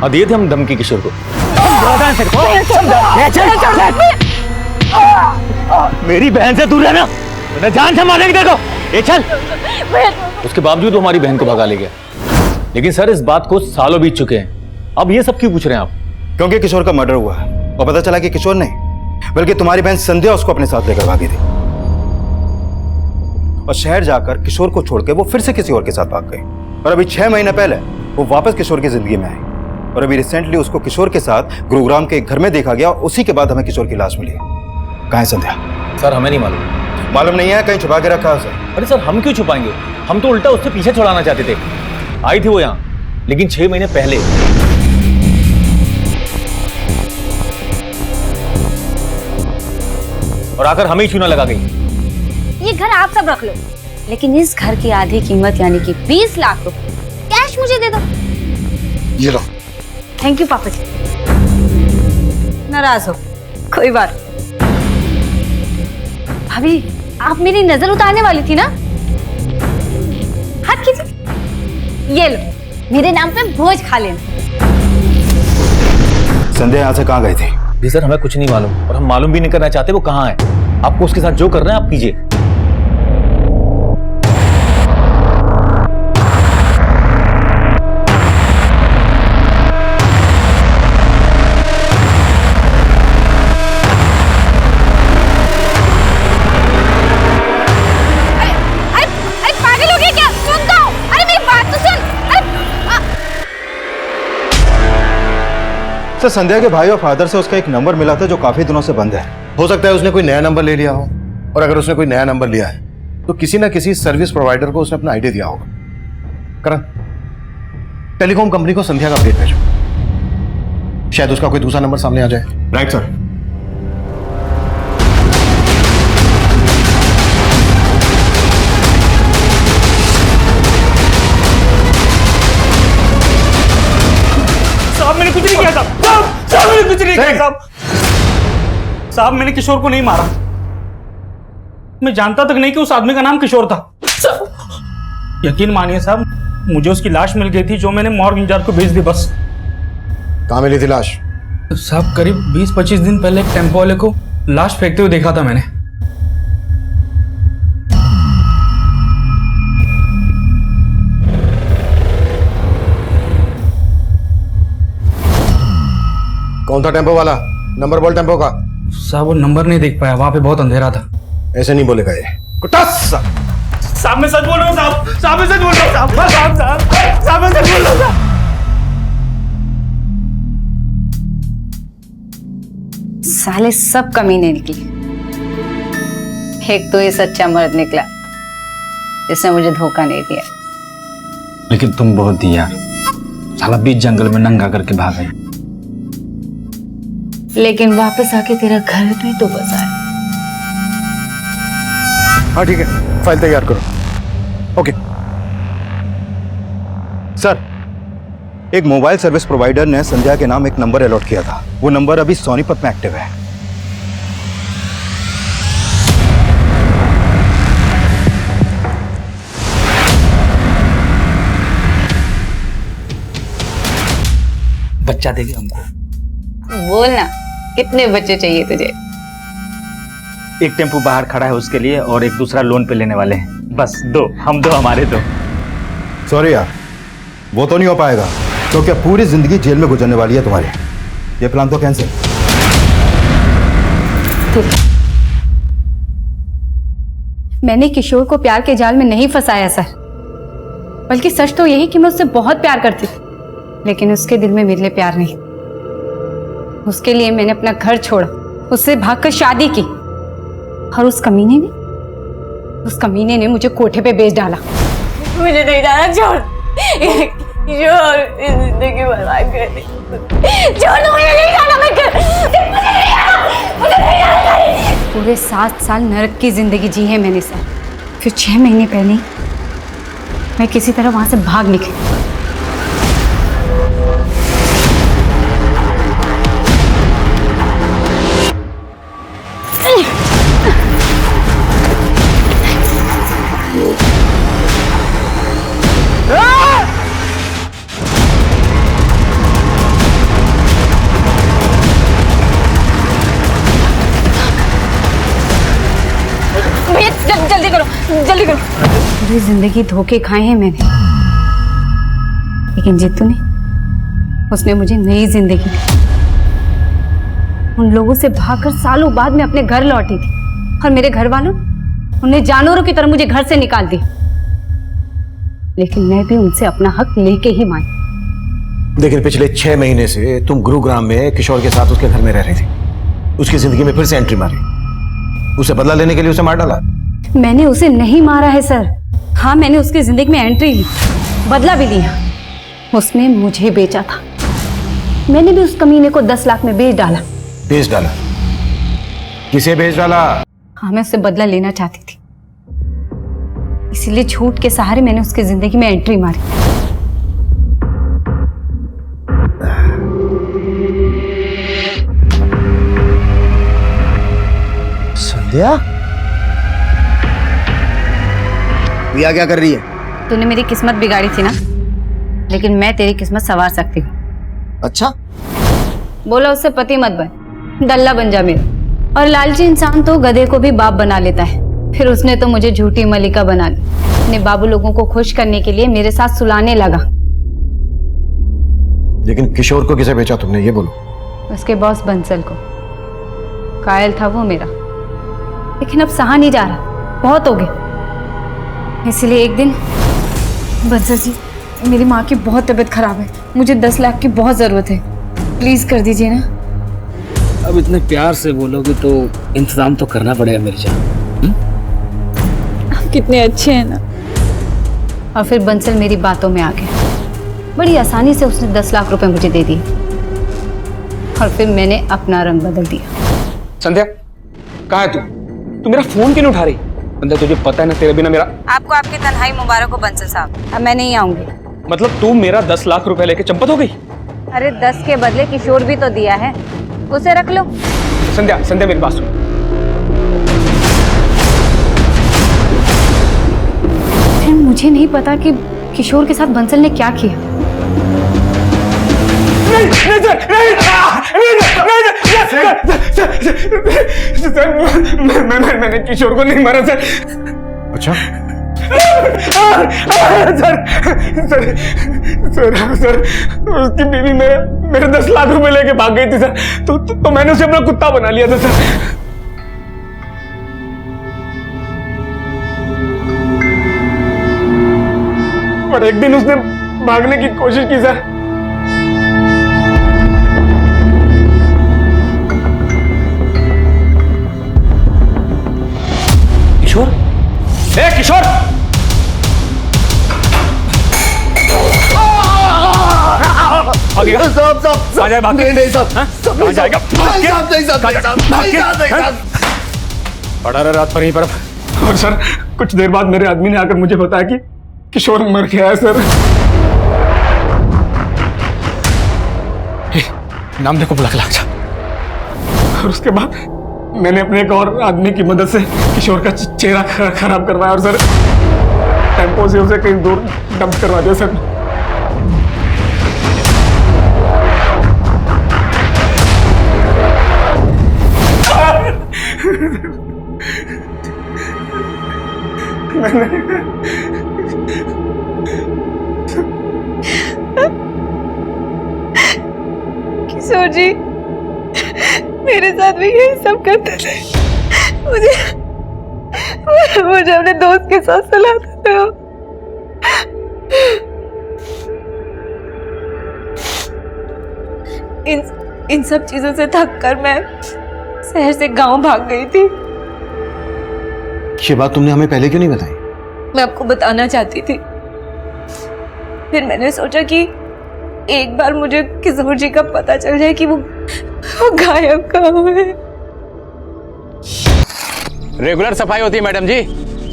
दिए थे हम धमकी किशोर को। मेरी बहन से दूर रहना, मैं जान से मारेंगे देखो। ये चल। उसके बावजूद वो हमारी बहन को भगा ले गया। लेकिन सर इस बात को सालों बीत चुके हैं, अब ये सब क्यों पूछ रहे हैं आप? क्योंकि किशोर का मर्डर हुआ है और पता चला कि किशोर नहीं बल्कि तुम्हारी बहन संध्या उसको अपने साथ लेकर भागी थी, और शहर जाकर किशोर को छोड़ के वो फिर से किसी और के साथ भाग गई। और अभी 6 महीने पहले वो वापस किशोर की जिंदगी में आई, और अभी रिसेंटली उसको किशोर के साथ गुरुग्राम के एक घर में देखा गया, और उसी के बाद हमें किशोर की लाश मिली। कहाँ है संध्या? सर हमें नहीं मालूम। मालूम नहीं है? कहीं छुपा के रखा है उसे? अरे सर हम क्यों छुपाएंगे, हम तो उल्टा उससे पीछे छुड़ाना चाहते थे। आई थी वो यहाँ, लेकिन 6 महीने पहले। और आकर हमें ही चूना लगा गई। ये घर आप सब रख लो, लेकिन इस घर की आधी कीमत यानी कि 20 लाख रुपए कैश मुझे दे दो। ये लो। थैंक यू पापा जी। नाराज हो? कोई बात। भाभी, आप मेरी नजर उतारने वाली थी ना? हाथ कीजिए। ये लो, मेरे नाम पे भोज खा लेना। संध्या यहाँ से कहाँ गई थी? जी सर हमें कुछ नहीं मालूम, और हम मालूम भी नहीं करना चाहते वो कहाँ है। आपको उसके साथ जो करना है आप कीजिए। सर संध्या के भाई और फादर से उसका एक नंबर मिला था जो काफी दिनों से बंद है। हो सकता है उसने कोई नया नंबर ले लिया हो, और अगर उसने कोई नया नंबर लिया है तो किसी ना किसी सर्विस प्रोवाइडर को उसने अपना आईडी दिया होगा। करण, टेलीकॉम कंपनी को संध्या का अपडेट भेजो, शायद उसका कोई दूसरा नंबर सामने आ जाए। Right sir. साहब मैंने कुछ नहीं किया साहब मैंने कुछ नहीं किया साहब मैंने किशोर को नहीं मारा। मैं जानता तक नहीं कि उस आदमी का नाम किशोर था। यकीन मानिए साहब, मुझे उसकी लाश मिल गई थी जो मैंने मॉर्ग इंचार्ज को भेज दी बस। कहाँ मिली थी लाश? साहब करीब 20-25 दिन पहले एक टेम्पो वाले को लाश फेंकते हुए देखा था मैंने। कौन था टेम्पो वाला? नंबर बोल टेम्पो का। साहब वो नंबर नहीं देख पाया, वहां पे बहुत अंधेरा था। ऐसे नहीं बोलेगा ये। कुटास! साहब मैं सच बोल रहा हूँ साहब मैं सच बोल रहा हूँ साहब मैं सच बोल रहा हूँ साहब। साले सब कमीने निकले। एक तो ये सच्चा मर्द निकला जिसने मुझे धोखा नहीं दिया। लेकिन तुम बहुत दी यार, साला बीच जंगल में नंगा करके भाग गई। लेकिन वापस आके तेरा घर भी तो बसाया। हाँ ठीक है, फाइल तैयार करो। ओके सर, एक मोबाइल सर्विस प्रोवाइडर ने संध्या के नाम एक नंबर अलॉट किया था। वो नंबर अभी सोनीपत में एक्टिव है। बच्चा देगी हमको। बोल ना, कितने बच्चे चाहिए तुझे? एक टेम्पो बाहर खड़ा है उसके लिए और एक दूसरा लोन पे लेने वाले हैं। बस दो, हम दो, हमारे दो। सॉरी यार, वो तो नहीं हो पाएगा क्योंकि अब पूरी जिंदगी जेल में गुजरने वाली है तुम्हारी। ये प्लान तो कैंसिल। मैंने किशोर को प्यार के जाल में नहीं फंसाया सर, बल्कि सच तो यही कि मैं उससे बहुत प्यार करती थी, लेकिन उसके दिल में मेरे लिए प्यार नहीं। उसके लिए मैंने अपना घर छोड़ा, उससे भागकर शादी की, और उस कमीने ने मुझे कोठे पे बेच डाला। मुझे नहीं डाला, छोड़ जिंदगी बर्बाद कर दी। छोड़, मुझे नहीं जाना, मुझे नहीं जाना। पूरे 7 साल नरक की जिंदगी जी है मैंने सर। फिर 6 महीने पहले मैं किसी तरह वहां से भाग निकली। जल्दी करो। पूरी जिंदगी धोखे खाए हैं मैंने, लेकिन जीतू ने, उसने मुझे नई जिंदगी दी। उन लोगों से भागकर सालों बाद मैं अपने घर लौटी थी, और मेरे घर वालों उन्हें जानवरों की तरह मुझे घर से निकाल दिया। लेकिन मैं भी उनसे अपना हक लेके ही मानी। लेकिन पिछले 6 महीने से तुम गुरुग्राम में किशोर के साथ उसके घर में रह रही थी। उसकी जिंदगी में फिर से एंट्री मारी, उसे बदला लेने के लिए उसे मार डाला। मैंने उसे नहीं मारा है सर। हाँ, मैंने उसकी जिंदगी में एंट्री ली, बदला भी लिया। उसने मुझे बेचा था, मैंने भी उस कमीने को 10 लाख में बेच डाला। बेच डाला? किसे बेच डाला? हाँ, मैं उससे बदला लेना चाहती थी, इसीलिए झूठ के सहारे मैंने उसकी जिंदगी में एंट्री मारी। संध्या, प्रिया क्या कर रही है? तूने मेरी किस्मत बिगाड़ी थी ना, लेकिन मैं तेरी किस्मत संवार सकती हूँ। अच्छा? बोला उससे पति मत बन, दल्ला बन जा मेरा। और लालची इंसान तो गधे को भी बाप बना लेता है। फिर उसने तो मुझे झूठी मलिका बना ली। अपने बाबू लोगों को खुश करने के लिए मेरे साथ सुलाने लगा। लेकिन किशोर को किसे बेचा तुमने, ये बोलो। उसके बॉस बंसल को। कायल था वो मेरा, लेकिन अब सहा नहीं जा रहा, बहुत हो गया। इसलिए एक दिन, बंसल जी, मेरी माँ की बहुत तबीयत खराब है, मुझे 10 लाख की बहुत जरूरत है, प्लीज कर दीजिए ना। अब इतने प्यार से बोलोगे तो इंतजाम तो करना पड़ेगा मेरी जान। आप कितने अच्छे हैं ना। और फिर बंसल मेरी बातों में आ गया। बड़ी आसानी से उसने 10 लाख रुपए मुझे दे दिए और फिर मैंने अपना रंग बदल दिया। संध्या, कहाँ है तू? तू मेरा फोन क्यों नहीं उठा रही? संध्या, तुझे पता है ना तेरे बिना मेरा। आपको आपकी तन्हाई मुबारक हो बंसल साहब, अब मैं नहीं आऊंगी। मतलब तू मेरा 10 लाख रुपए लेके चंपत हो गई? अरे 10 के बदले किशोर भी तो दिया है, उसे रख लो। संध्या, संध्या मेरी बात सुन। फिर मुझे नहीं पता कि किशोर के साथ बंसल ने क्या किया। मैंने किशोर को नहीं मारा सर। अच्छा? सर उसकी बीवी मेरे 10 लाख रुपए लेके भाग गई थी सर। तो मैंने उसे अपना कुत्ता बना लिया था सर। और एक दिन उसने भागने की कोशिश की सर। किशोर, ए किशोर, साहब आ जाए भाग के। नहीं साहब, कहाँ जाएगा? पड़ा रहा रात पर यहीं पर। और सर कुछ देर बाद मेरे आदमी ने आकर मुझे बताया कि किशोर मर गया है सर। नाम देखो, बुला के ला जा। और उसके बाद मैंने अपने एक और आदमी की मदद से किशोर का चेहरा खराब करवाया और सर टेम्पो से उसे कहीं दूर डंप करवा दिया सर। किशोर जी मेरे साथ भी यही सब करते थे। मुझे अपने दोस्त के साथ सुलाते थे। इन सब चीजों से थक कर मैं शहर से गांव भाग गई थी। ये बात तुमने हमें पहले क्यों नहीं बताई? मैं आपको बताना चाहती थी, फिर मैंने सोचा कि एक बार मुझे किशोर जी का पता चल जाए कि वो गायब कहाँ है। रेगुलर सफाई होती है मैडम जी।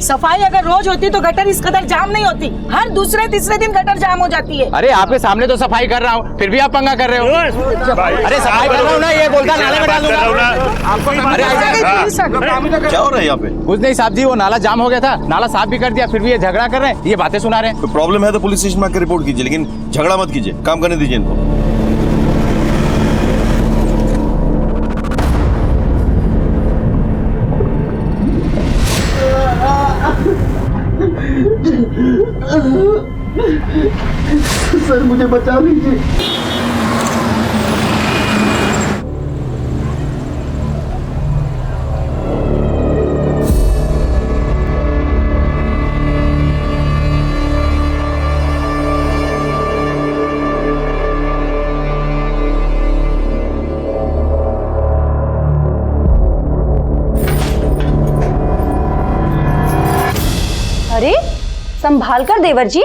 सफाई अगर रोज होती तो गटर इस कदर जाम नहीं होती। हर दूसरे तीसरे दिन गटर जाम हो जाती है। अरे आपके सामने तो सफाई कर रहा हूँ, फिर भी आप पंगा कर रहे हो। अरे सफाई कर रहा हूँ ना, ये बोलता नाले में डाल दूंगा। अरे क्या हो रहा है यहाँ पे? कुछ नहीं साहब जी, वो नाला जाम हो गया था, नाला साफ भी कर दिया, फिर भी ये झगड़ा कर रहे हैं, ये बातें सुना रहे हैं। प्रॉब्लम है तो पुलिस स्टेशन में आकर रिपोर्ट कीजिए, लेकिन झगड़ा मत कीजिए, काम करने दीजिए इनको। सर मुझे बचा लीजिए। अरे संभाल कर देवर जी।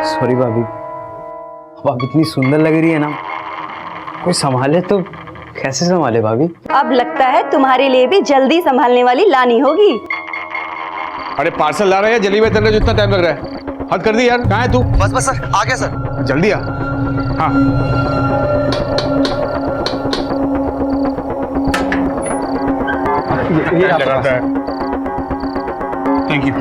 सॉरी भाभी, अब आप इतनी सुंदर लग रही है ना, कोई संभाले तो कैसे संभाले भाभी? अब लगता है तुम्हारे लिए भी जल्दी संभालने वाली लानी होगी। अरे पार्सल ला रहे हैं, जल्दी में तेरे जितना टाइम लग रहा है। हद कर दी यार, कहाँ है तू? बस सर, आ गया सर। जल्दी आ। हाँ ये लगाता है। Thank you.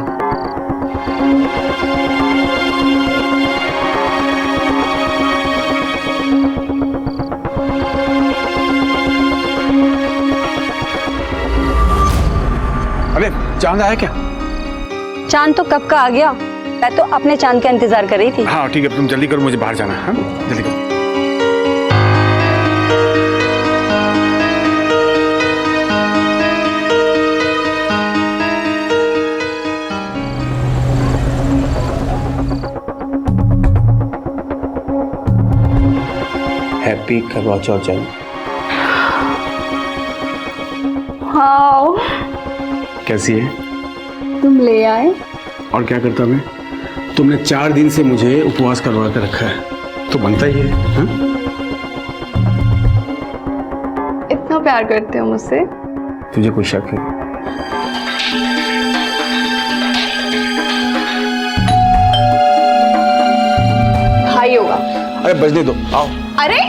अरे चांद आया क्या? चांद तो कब का आ गया, मैं तो अपने चांद का इंतजार कर रही थी। हाँ ठीक है, तुम जल्दी करो, मुझे बाहर जाना है। हाँ? जल्दी करो। हैप्पी करवा चौथ चंद। हाँ कैसी है? तुम ले आए। और क्या करता मैं? तुमने 4 दिन से मुझे उपवास करवा कर रखा है, तो बनता ही है। हाँ? इतना प्यार करते हो मुझसे? तुझे कोई शक है? भाई होगा। अरे बजने दो, आओ अरे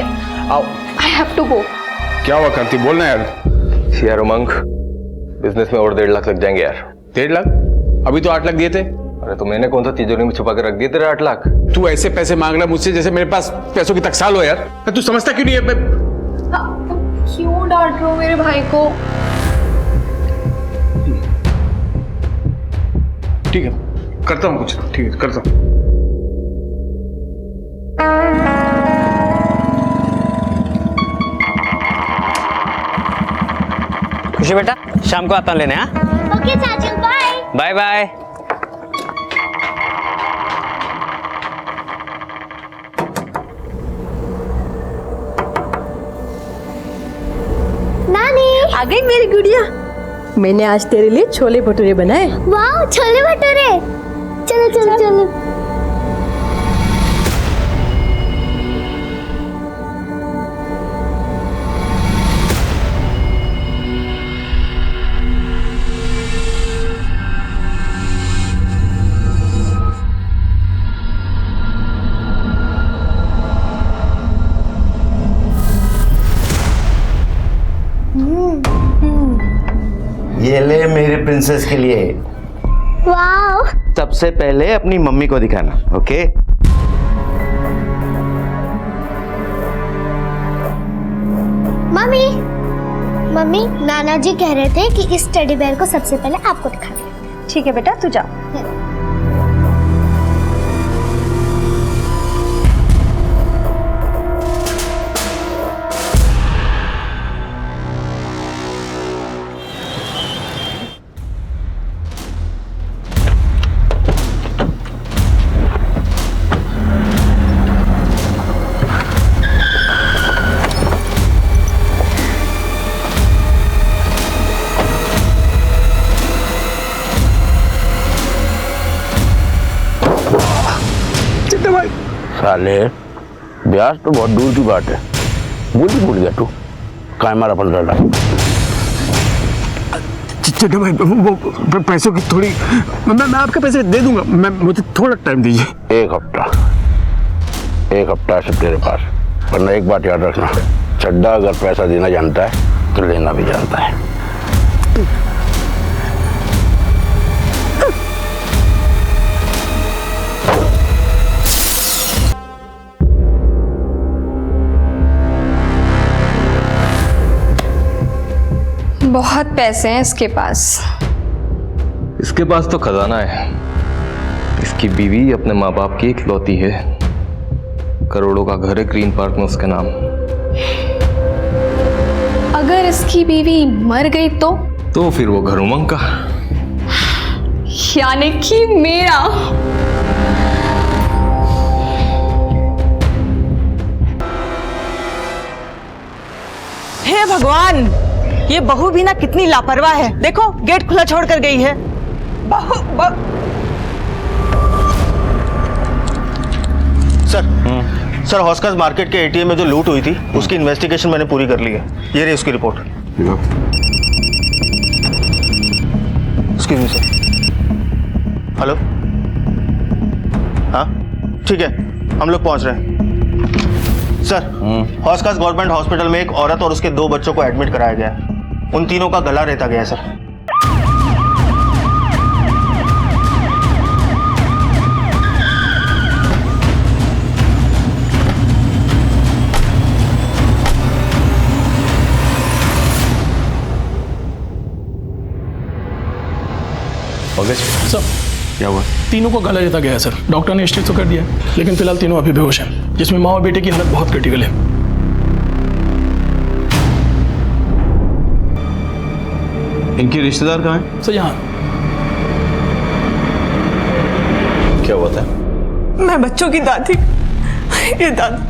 आओ। I have to go. क्या हुआ करती, बोलना यार। यार उमंग, बिजनेस में और 1.5 लाख लग जाएंगे यार। 1.5 लाख? अभी तो 8 लाख दिए थे। अरे तो मैंने कौन सा तिजोरी में छुपा के रख दिए तेरे 8 लाख? तू ऐसे पैसे मांग रहा मुझसे जैसे मेरे पास पैसों की टकसाल हो यार। तू समझता क्यों नहीं है? क्यों डांट रहे हो मेरे भाई को? ठीक है, करता हूँ कुछ। ठीक है, करता हूँ। खुशी बेटा, शाम को आता हूँ लेने। हाँ ओके चाचू, बाय बाय बाय। नानी आ गई मेरी गुड़िया। मैंने आज तेरे लिए छोले भटूरे बनाए। वाह, छोले भटूरे। चलो चलो चलो। ये ले मेरी प्रिंसेस के लिए। वाह। सबसे पहले अपनी मम्मी को दिखाना, ओके? मम्मी मम्मी, नाना जी कह रहे थे कि इस टेडी बेयर को सबसे पहले आपको दिखाना। ठीक है बेटा, तू जा। साले ब्याज तो बहुत दूर की बात है, भूल गया तू। काय मारा 15 लाख? चिट्टे भाई, वो पैसों की थोड़ी मैं आपके पैसे दे दूंगा। मुझे थोड़ा टाइम दीजिए। 1 हफ्ता है तेरे पास, वरना एक बात याद रखना, चड्डा अगर पैसा देना जानता है तो लेना भी जानता है। बहुत पैसे हैं इसके पास। इसके पास तो खजाना है। इसकी बीवी अपने माँ बाप की इकलौती है। करोड़ों का घर है ग्रीन पार्क में उसके नाम। अगर इसकी बीवी मर गई तो फिर वो घर उमंग का, यानी कि मेरा। हे भगवान, ये बहू भी ना कितनी लापरवाह है। देखो गेट खुला छोड़ कर गई है। सर हॉस्कर्स मार्केट के एटीएम में जो लूट हुई थी उसकी इन्वेस्टिगेशन मैंने पूरी कर ली है। ये रही उसकी report. Excuse me sir. Hello, हाँ ठीक है, हम लोग पहुंच रहे हैं। सर, हॉस्कर्स गवर्नमेंट हॉस्पिटल में एक औरत और उसके 2 बच्चों को एडमिट कराया गया है। उन तीनों का गला रेता गया है सर। सर क्या हुआ? तीनों को गला रेता गया है सर। डॉक्टर ने स्टेज तो कर दिया, लेकिन फिलहाल तीनों अभी बेहोश हैं, जिसमें माँ और बेटे की हालत बहुत क्रिटिकल है। इनके रिश्तेदार कहाँ हैं? सर यहाँ। क्या हुआ था? मैं बच्चों की दादी। ये दादी,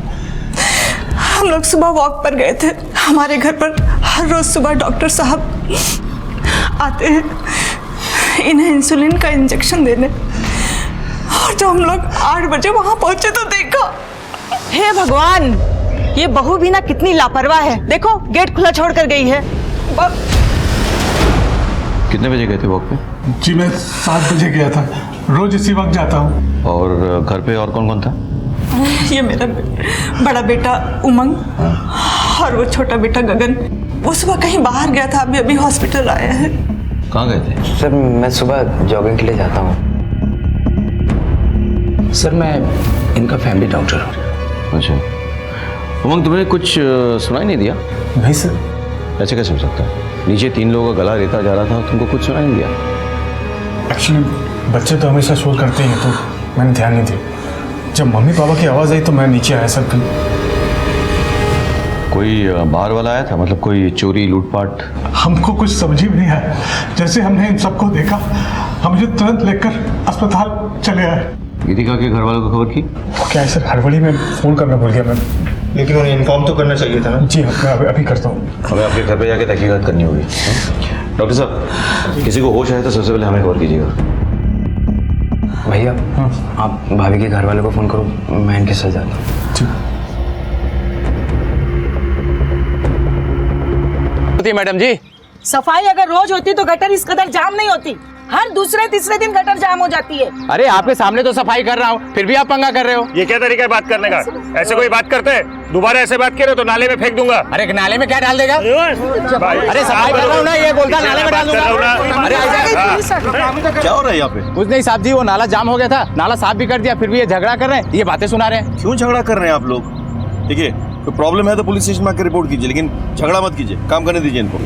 हम लोग सुबह वॉक पर गए थे। हमारे घर पर हर रोज सुबह डॉक्टर साहब आते हैं इन्हें इंसुलिन का इंजेक्शन देने। और जब हम लोग 8 बजे वहां पहुंचे तो देखा। हे भगवान, ये बहू भी ना कितनी लापरवाह है। देखो गेट खुला छोड़ कर गई है। कितने बजे गए थे वॉक पे? जी मैं 7 बजे गया था, रोज इसी वक्त जाता हूँ। और घर पे और कौन कौन था? ये मेरा बड़ा बेटा उमंग और वो छोटा बेटा गगन। वो सुबह कहीं बाहर गया था, अभी हॉस्पिटल आया है। कहाँ गए थे? सर मैं सुबह जॉगिंग के लिए जाता हूँ। सर मैं इनका फैमिली डॉक्टर हूँ। अच्छा, उमंग तुमने कुछ सुनाई नहीं दिया? नहीं सर। ऐसे कैसे हो सकता है? नीचे 3 लोगों का गला रेता जा रहा था, तुमको कुछ सुनाई नहीं दिया? एक्चुअली बच्चे तो हमेशा शोर करते ही हैं, तो मैंने ध्यान नहीं दिया। जब मम्मी पापा की आवाज़ आई तो मैं नीचे आया सर। कोई बाहर वाला आया था, मतलब कोई चोरी लूटपाट? हमको कुछ समझ ही नहीं आया। जैसे हमने इन सबको देखा, हम मुझे तुरंत लेकर अस्पताल चले आए। गीतिका के घर वालों को खबर की? क्या है सर, हड़बड़ी में फोन करना भूल गया मैं। लेकिन उन्हें इन्फॉर्म तो करना चाहिए था ना। जी मैं अभी करता हूँ। हमें आपके घर पे जाके तहकीकात करनी होगी। डॉक्टर साहब, किसी को होश आए तो सबसे पहले हमें खबर कीजिएगा। भैया आप भाभी के घर वालों को फोन करो, मैं इनके साथ जाता हूँ। मैडम जी, सफाई अगर रोज होती तो गटर इस कदर जाम नहीं होती। हर दूसरे तीसरे दिन गटर जाम हो जाती है। अरे आपके सामने तो सफाई कर रहा हूँ, फिर भी आप पंगा कर रहे हो। ये क्या तरीका है बात करने का? ऐसे कोई बात करते हैं? दोबारा ऐसे बात करे तो नाले में फेंक दूंगा। अरे नाले में क्या डाल देगा? अरे सफाई कर रहा हूँ ना, ये बोलता नाले में डाल दूंगा। अरे क्या हो रहा है यहाँ पे? कुछ नहीं साहब जी, वो नाला जाम हो गया था, नाला साफ भी कर दिया, फिर भी ये झगड़ा कर रहे हैं, ये बातें सुना रहे हैं। क्यों झगड़ा कर रहे हैं आप लोग? देखिए, तो प्रॉब्लम है तो पुलिस स्टेशन में आकर रिपोर्ट कीजिए, लेकिन झगड़ा मत कीजिए, काम करने दीजिए इनको।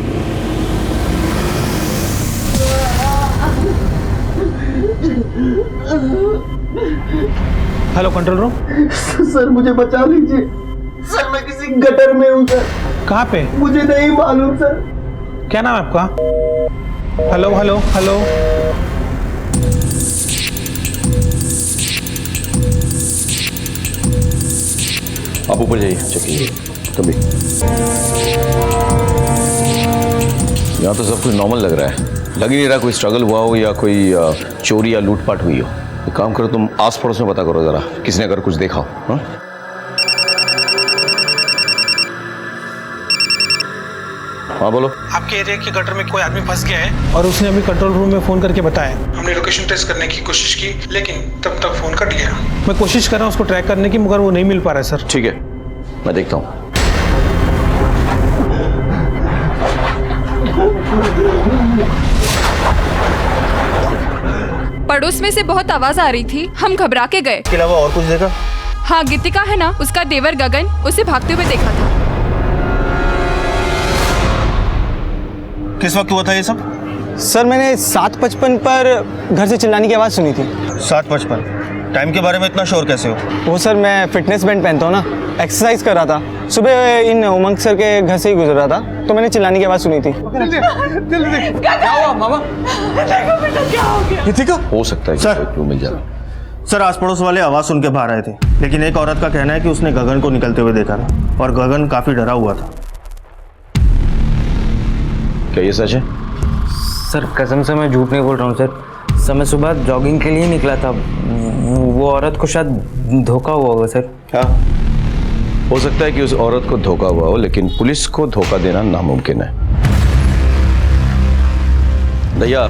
Hello control room. सर मुझे बचा लीजिए सर, मैं किसी गटर में हूँ सर। कहाँ पे? मुझे नहीं मालूम सर। क्या नाम है आपका? Hello hello hello. आप ऊपर जाइए, चेक कीजिए कभी। यहाँ तो सब कुछ नॉर्मल लग रहा है, लग ही नहीं रहा कोई स्ट्रगल हुआ हो या कोई चोरी या लूटपाट हुई हो। एक काम करो, तुम आस पड़ोस में पता करो जरा, किसने अगर कुछ देखा हो। हाँ? हाँ बोलो। आपके एरिया की गटर में कोई आदमी फंस गया है और उसने अभी कंट्रोल रूम में फोन करके बताया। हमने लोकेशन ट्रेस करने की कोशिश की, लेकिन तब तक फोन कट गया। मैं कोशिश कर रहा हूँ उसको ट्रैक करने की, मगर वो नहीं मिल पा रहा है सर। ठीक है, मैं देखता हूँ। पड़ोस में से बहुत आवाज आ रही थी, हम घबरा के गए। इसके अलावा और कुछ देखा? हाँ, गीतिका है ना, उसका देवर गगन, उसे भागते हुए देखा था। किस वक्त हुआ था ये सब? सर मैंने 7:55 पर घर से चिल्लाने की आवाज़ सुनी थी। 7:55? टाइम के बारे में इतना श्योर कैसे हो? वो सर मैं फिटनेस बैंड पहनता हूँ ना, एक्सरसाइज कर रहा था। सुबह इन उमंग सर के घर से ही गुजर रहा था, तो मैंने चिल्लाने की आवाज़ सुनी थी। क्या हुआ मामा? क्या हो गया? गीतिका? हो सकता है सर क्यों मिल जाए। सर आस पड़ोस वाले आवाज़ सुन के बाहर आए थे, लेकिन एक औरत का कहना है कि उसने गगन को निकलते हुए देखा था और गगन काफ़ी डरा हुआ था। क्या ये सच है? सर कसम से मैं झूठ नहीं बोल रहा हूँ सर। मैं सुबह जॉगिंग के लिए निकला था, वो औरत को शायद धोखा हुआ होगा सर। हाँ, हो सकता है कि उस औरत को धोखा हुआ हो, लेकिन पुलिस को धोखा देना नामुमकिन है। भैया,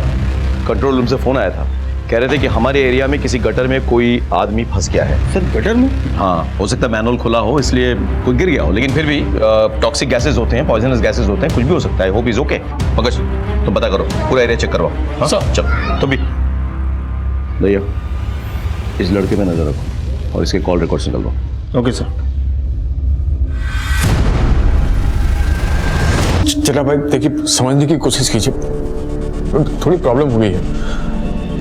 कंट्रोल रूम से फोन आया था, कह रहे थे कि हमारे एरिया में किसी गटर में कोई आदमी फंस गया है। सर गटर में? हाँ, हो सकता है मैनुअल खुला हो इसलिए कोई गिर गया हो, लेकिन फिर भी टॉक्सिक गैसेस होते हैं, पॉइजनस गैसेस होते हैं, कुछ भी हो सकता है। Hope is okay. मगर तुम पता करो, पूरा एरिया चेक करवाओ। चल तुम भी। भैया, इस लड़के पे नजर रखो और इसके कॉल रिकॉर्ड्स निकलवाओ। Okay sir. चला भाई, देखिए समझने की कोशिश कीजिए, थोड़ी प्रॉब्लम हो गई है।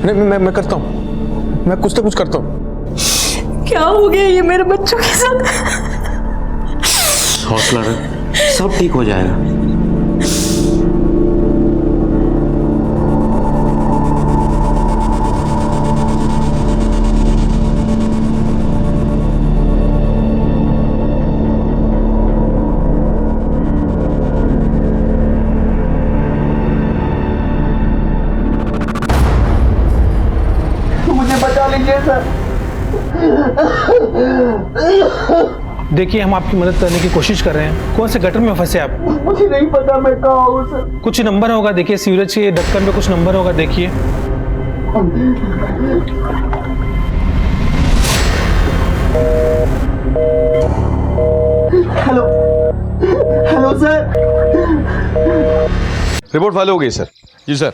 मैं करता हूँ, मैं कुछ ना कुछ करता हूँ। क्या हो गया ये मेरे बच्चों के साथ? हौसला रख, सब ठीक हो जाएगा। मुझे बचा लीजिए सर। देखिए हम आपकी मदद करने की कोशिश कर रहे हैं। कौन से गटर में फंसे आप? मुझे नहीं पता मैं कहाँ हूँ सर। कुछ नंबर होगा, देखिए सीवरेज के ढक्कन पे कुछ नंबर होगा, देखिए। Hello hello sir. Report file हो गई सर। जी सर।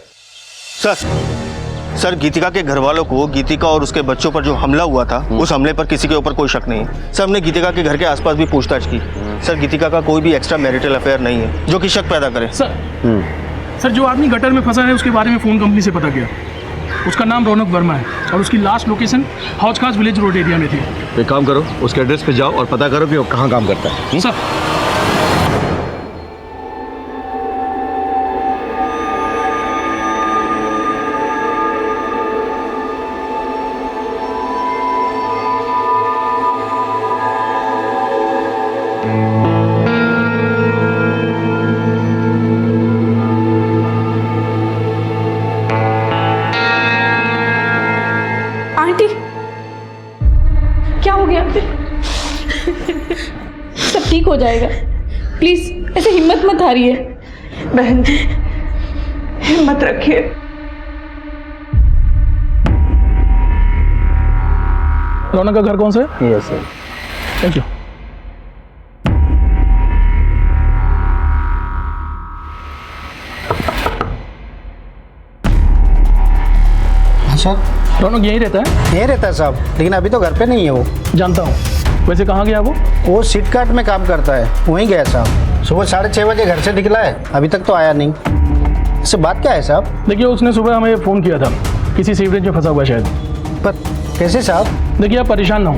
सर गीतिका के घर वालों को गीतिका और उसके बच्चों पर जो हमला हुआ था उस हमले पर किसी के ऊपर कोई शक नहीं है। सर हमने गीतिका के घर के आसपास भी पूछताछ की। सर गीतिका का कोई भी एक्स्ट्रा मैरिटल अफेयर नहीं है जो कि शक पैदा करे। सर जो आदमी गटर में फंसा है उसके बारे में फ़ोन कंपनी से पता किया। उसका नाम रौनक वर्मा है और उसकी लास्ट लोकेशन हौज खास विलेज रोड एरिया में थी। एक काम करो, उसके एड्रेस पे जाओ और पता करो कि वो कहाँ काम करता है। सर आंटी क्या हो गया आंटी? सब ठीक हो जाएगा, प्लीज ऐसे हिम्मत मत हारिए। बहन जी हिम्मत रखिए। रौनक का घर कौन सा है? Yes sir. Thank you. Sir Raunak यहीं रहता है? यहीं रहता है साहब, लेकिन अभी तो घर पे नहीं है वो। जानता हूँ। वैसे कहाँ गया वो सिट कार्ट में काम करता है, वहीं गया साहब। सुबह 6:30 बजे घर से निकला है, अभी तक तो आया नहीं। इससे बात क्या है साहब? देखिए उसने सुबह हमें फ़ोन किया था, किसी सीवरेज में फंसा हुआ है शायद। पर कैसे साहब? देखिए आप परेशान ना हो,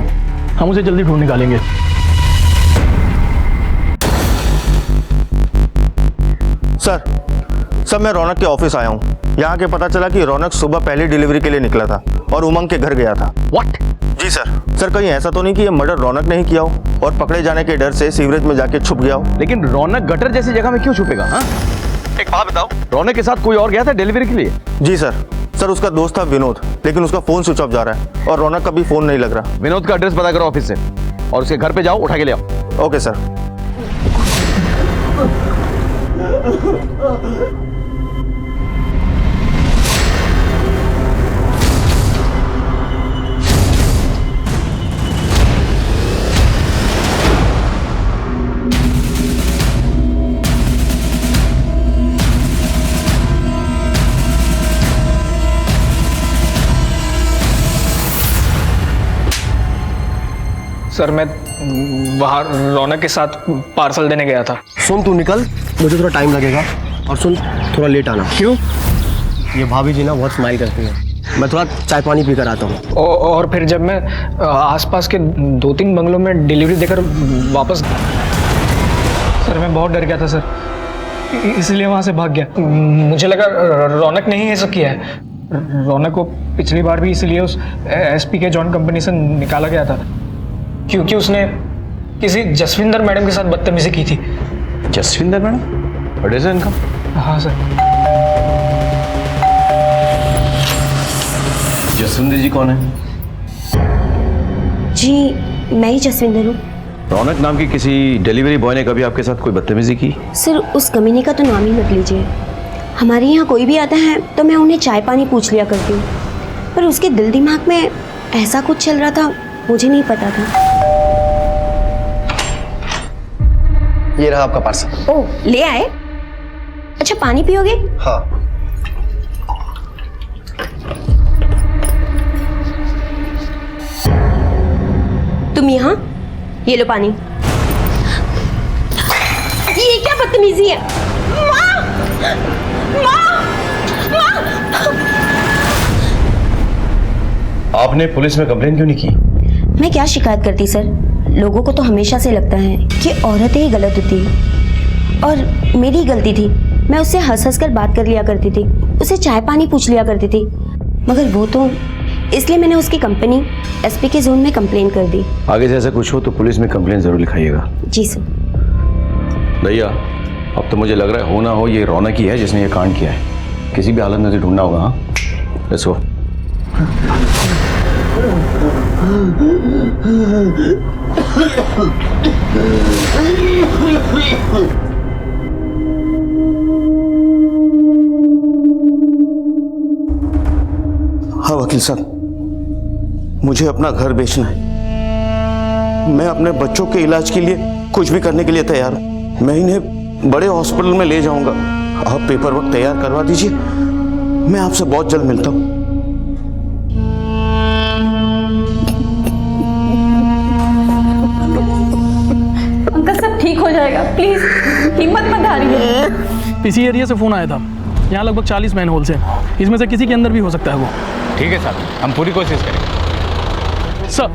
हम उसे जल्दी ढूंढ निकालेंगे। सर मैं रौनक के ऑफिस आया हूँ। यहाँ के पता चला कि रौनक सुबह पहली डिलीवरी के लिए निकला था और उमंग के घर गया था। व्हाट? जी सर कहीं ऐसा तो नहीं कि ये मर्डर रौनक ने ही किया हो और पकड़े जाने के डर से सीवरेज में जाके छुप गया हो? लेकिन रौनक गटर जैसी जगह में क्यों छुपेगा? हाँ, एक बात बताओ, रौनक के साथ कोई और गया था डिलीवरी के लिए? जी सर उसका दोस्त था विनोद, लेकिन उसका फोन स्विच ऑफ जा रहा है और रौनक का भी फोन नहीं लग रहा। विनोद का एड्रेस पता करो ऑफिस से और उसके घर पे जाओ, उठा के ले आओ। Okay sir. सर मैं बाहर रौनक के साथ पार्सल देने गया था। सुन तू निकल, मुझे थोड़ा टाइम लगेगा। और सुन थोड़ा लेट आना। क्यों? ये भाभी जी ना बहुत स्माइल करती हैं। मैं थोड़ा चाय पानी पी कर आता हूँ। और फिर जब मैं आसपास के 2-3 बंगलों में डिलीवरी देकर वापस, सर मैं बहुत डर गया था सर, इसलिए वहाँ से भाग गया। मुझे लगा रौनक ने ही ये सब किया है। रौनक को पिछली बार भी इसलिए उस एसपी के जॉन कंपनी से निकाला गया था क्योंकि उसने किसी जसविंदर मैडम के साथ बदतमीजी की थी। जसविंदर मैडम? एड्रेस है इनका? हाँ सर। जसविंदर जी कौन है? जी मैं ही जसविंदर हूँ। रौनक नाम की किसी डिलीवरी बॉय ने कभी आपके साथ कोई बदतमीजी की? सर उस कमीने का तो नाम ही मत लीजिए। हमारे यहाँ कोई भी आता है तो मैं उन्हें चाय पानी पूछ लिया करती हूँ, पर उसके दिल दिमाग में ऐसा कुछ चल रहा था मुझे नहीं पता था। ये रहा आपका पार्सल। ओह ले आए? अच्छा पानी पियोगे? हाँ। तुम यहाँ, ये लो पानी। ये क्या बदतमीजी है? माँ! माँ! माँ! आपने पुलिस में कंप्लेन क्यों नहीं की? मैं क्या शिकायत करती सर, लोगों को तो हमेशा से लगता है कि औरतें ही गलत होती है और मेरी गलती थी। मैं उससे हंस हंस कर बात कर लिया करती थी, उसे चाय पानी पूछ लिया करती थी, मगर वो तो, इसलिए मैंने उसकी कंपनी एसपी के जोन में कंप्लेन कर दी। आगे से ऐसा कुछ हो तो पुलिस में कंप्लेन जरूर लिखाइएगा। जी सर। भैया अब तो मुझे लग रहा है हो ना हो ये रौनक ही है जिसने ये कांड किया है। किसी भी हालत में उसे ढूंढना होगा। हाँ लेट्स गो। हाँ वकील साहब, मुझे अपना घर बेचना है। मैं अपने बच्चों के इलाज के लिए कुछ भी करने के लिए तैयार हूं। मैं इन्हें बड़े हॉस्पिटल में ले जाऊंगा। आप पेपर वर्क तैयार करवा दीजिए, मैं आपसे बहुत जल्द मिलता हूं। अंकल सब ठीक हो जाएगा, प्लीज हिम्मत मत हारिए। इसी एरिया से फोन आया था। यहाँ लगभग 40 मैन होल्स हैं, इसमें से किसी के अंदर भी हो सकता है वो। ठीक है साहब, हम पूरी कोशिश करेंगे। सर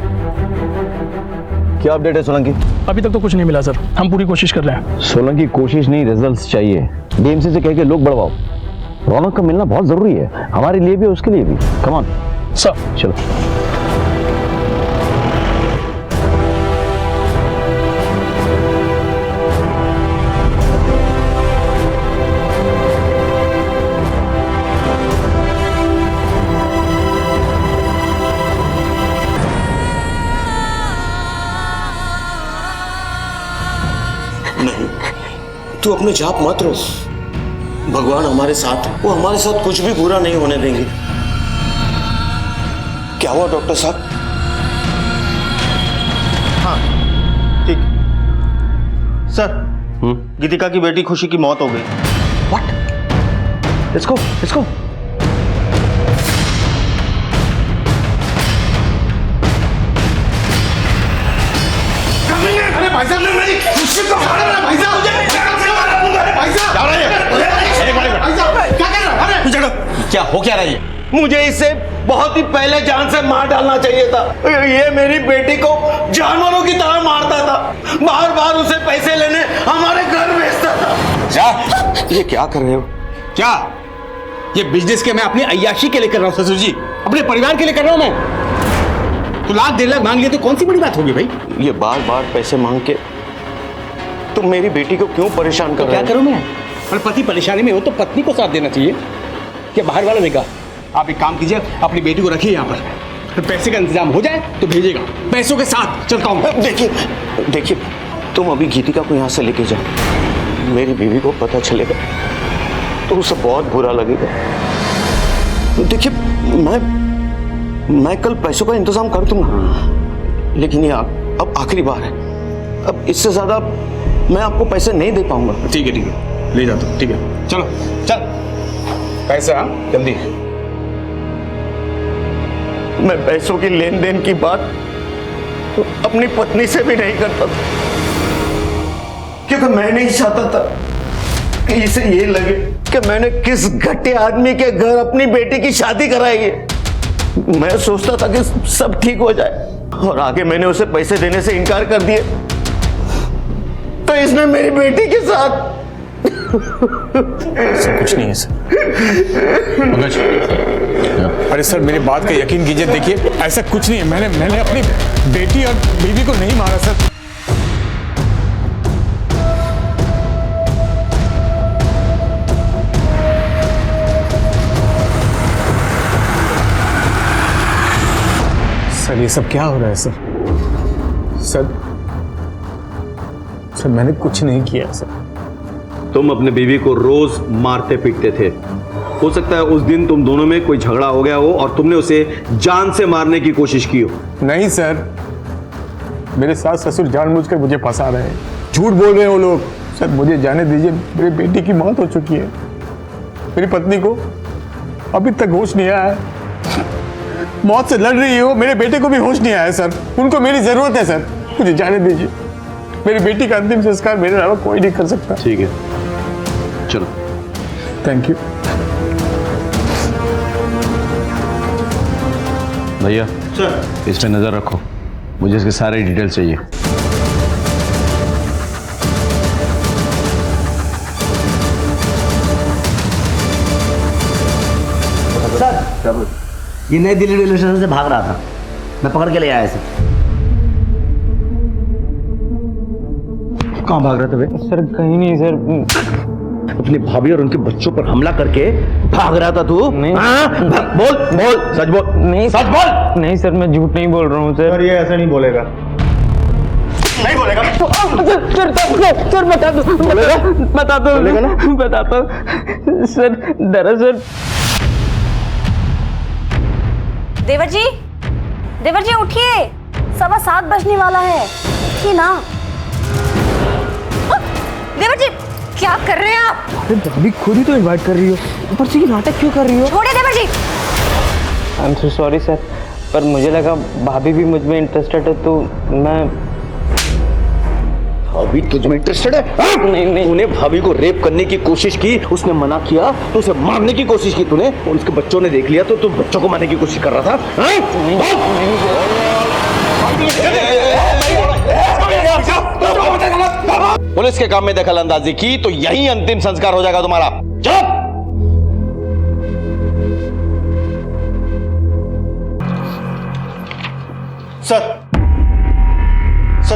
क्या अपडेट है सोलंकी? अभी तक तो कुछ नहीं मिला सर, हम पूरी कोशिश कर रहे हैं। सोलंकी कोशिश नहीं, रिजल्ट्स चाहिए। डीएमसी से कह के लोग बढ़वाओ। रौनक का मिलना बहुत जरूरी है, हमारे लिए भी उसके लिए भी। Come on sir. चलो। नहीं, तू अपने जाप मत रो। भगवान हमारे साथ है, वो हमारे साथ कुछ भी बुरा नहीं होने देंगे। क्या हुआ डॉक्टर साहब? हाँ ठीक सर, गीतिका की बेटी खुशी की मौत हो गई। Let's go, let's go. अरे भाई साहब, मेरी खुशी को मारा ना भाई साहब। भाई साहब क्या कर रहा है? अरे क्या हो क्या रहा है? मुझे इसे बहुत ही पहले जान से मार डालना चाहिए था। ये मेरी बेटी को जानवरों की तरह मारता था, बार बार उसे पैसे लेने हमारे घर भेजता था। क्या ये क्या कर रहे हो? क्या ये बिजनेस के मैं अपनी अय्याशी के लिए कर रहा हूँ ससुर जी, अपने परिवार के लिए कर रहा हूँ मैं। तो लाख 1.5 लाख मांग लिए तो कौन सी बड़ी बात होगी भाई? ये बार बार पैसे मांग के तुम मेरी बेटी को क्यों परेशान कर रहे क्या हो? करूं मैं? अरे पति परेशानी में हो तो पत्नी को साथ देना चाहिए कि बाहर वालों ने कहा। आप एक काम कीजिए, अपनी बेटी को रखिए यहाँ पर, फिर पैसे का इंतजाम हो जाए तो भेजिएगा, पैसों के साथ चलता हूँ। देखिए तुम अभी गीतिका को यहाँ से लेके जाओ। मेरी बीवी को पता चलेगा तो उसे बहुत बुरा लगेगा। देखिए मैं कल पैसों का इंतजाम कर दूंगा, लेकिन ये अब आखिरी बार है। अब इससे ज्यादा मैं आपको पैसे नहीं दे पाऊंगा। ठीक है ले जाता हूँ। ठीक है चलो चल, पैसा जल्दी। मैं पैसों की लेन देन की बात तो अपनी पत्नी से भी नहीं करता था, क्योंकि मैं नहीं चाहता था कि इसे ये लगे कि मैंने किस घटिया आदमी के घर अपनी बेटी की शादी कराई है। मैं सोचता था कि सब ठीक हो जाए, और आगे मैंने उसे पैसे देने से इनकार कर दिए तो इसने मेरी बेटी के साथ कुछ नहीं है सर। पंकज, अरे सर मेरी बात का यकीन कीजिए, देखिए ऐसा कुछ नहीं है। मैंने अपनी बेटी और बीवी को नहीं मारा सर। सर ये सब क्या हो रहा है सर? सर मैंने कुछ नहीं किया सर। तुम अपने बीवी को रोज मारते पीटते थे। हो सकता है उस दिन तुम दोनों में कोई झगड़ा हो गया हो और तुमने उसे जान से मारने की कोशिश की हो। नहीं सर, मेरे सास ससुर जानबूझकर मुझे फंसा रहे हैं, झूठ बोल रहे हैं वो लोग। सर मुझे जाने दीजिए, मेरी बेटी की मौत हो चुकी है। मेरी पत्नी को अभी तक होश नहीं आया है, मौत से लड़ रही हो। मेरे बेटे को भी होश नहीं आया सर, उनको मेरी जरूरत है सर, मुझे जाने दीजिए। मेरी बेटी का अंतिम संस्कार मेरे अलावा कोई नहीं कर सकता। ठीक है चलो। थैंक यू भैया। सर इस पे नजर रखो, मुझे इसके सारे डिटेल्स चाहिए। सर ये नई दिल्ली रेलवे स्टेशन से भाग रहा था, मैं पकड़ के ले आया इसे। कहाँ भाग रहे थे भाई? सर कहीं नहीं सर, अपनी भाभी और उनके बच्चों पर हमला करके भाग रहा था तू? बोल बोल, सच बोल। नहीं सच बोल। नहीं सर, मैं झूठ नहीं बोल रहा हूँ सर। ये ऐसा नहीं बोलेगा। नहीं बोलेगा? सर बता दो, बता दो सर। दरअसल देवर जी उठिए, 7:15 बजने वाला है। उठिए ना। देवर जी क्या कर रहे हैं आप? अरे भाभी खुद ही तो इनवाइट कर रही हो, ऊपर से ये नाटक क्यों कर रही हो? छोड़िए देवर जी। I am so sorry sir, पर मुझे लगा भाभी भी मुझ में इंटरेस्टेड है तो मैं। भाभी तुझ में इंटरेस्टेड है? नहीं। तूने भाभी को रेप करने की कोशिश की, उसने मना किया तो उसे मारने की कोशिश की तूने, और उसके बच्चों ने देख लिया तो तू बच्चों को मारने की कोशिश कर रहा था। पुलिस के काम में दखल अंदाजी की तो यही अंतिम संस्कार हो जाएगा तुम्हारा। चुप! सर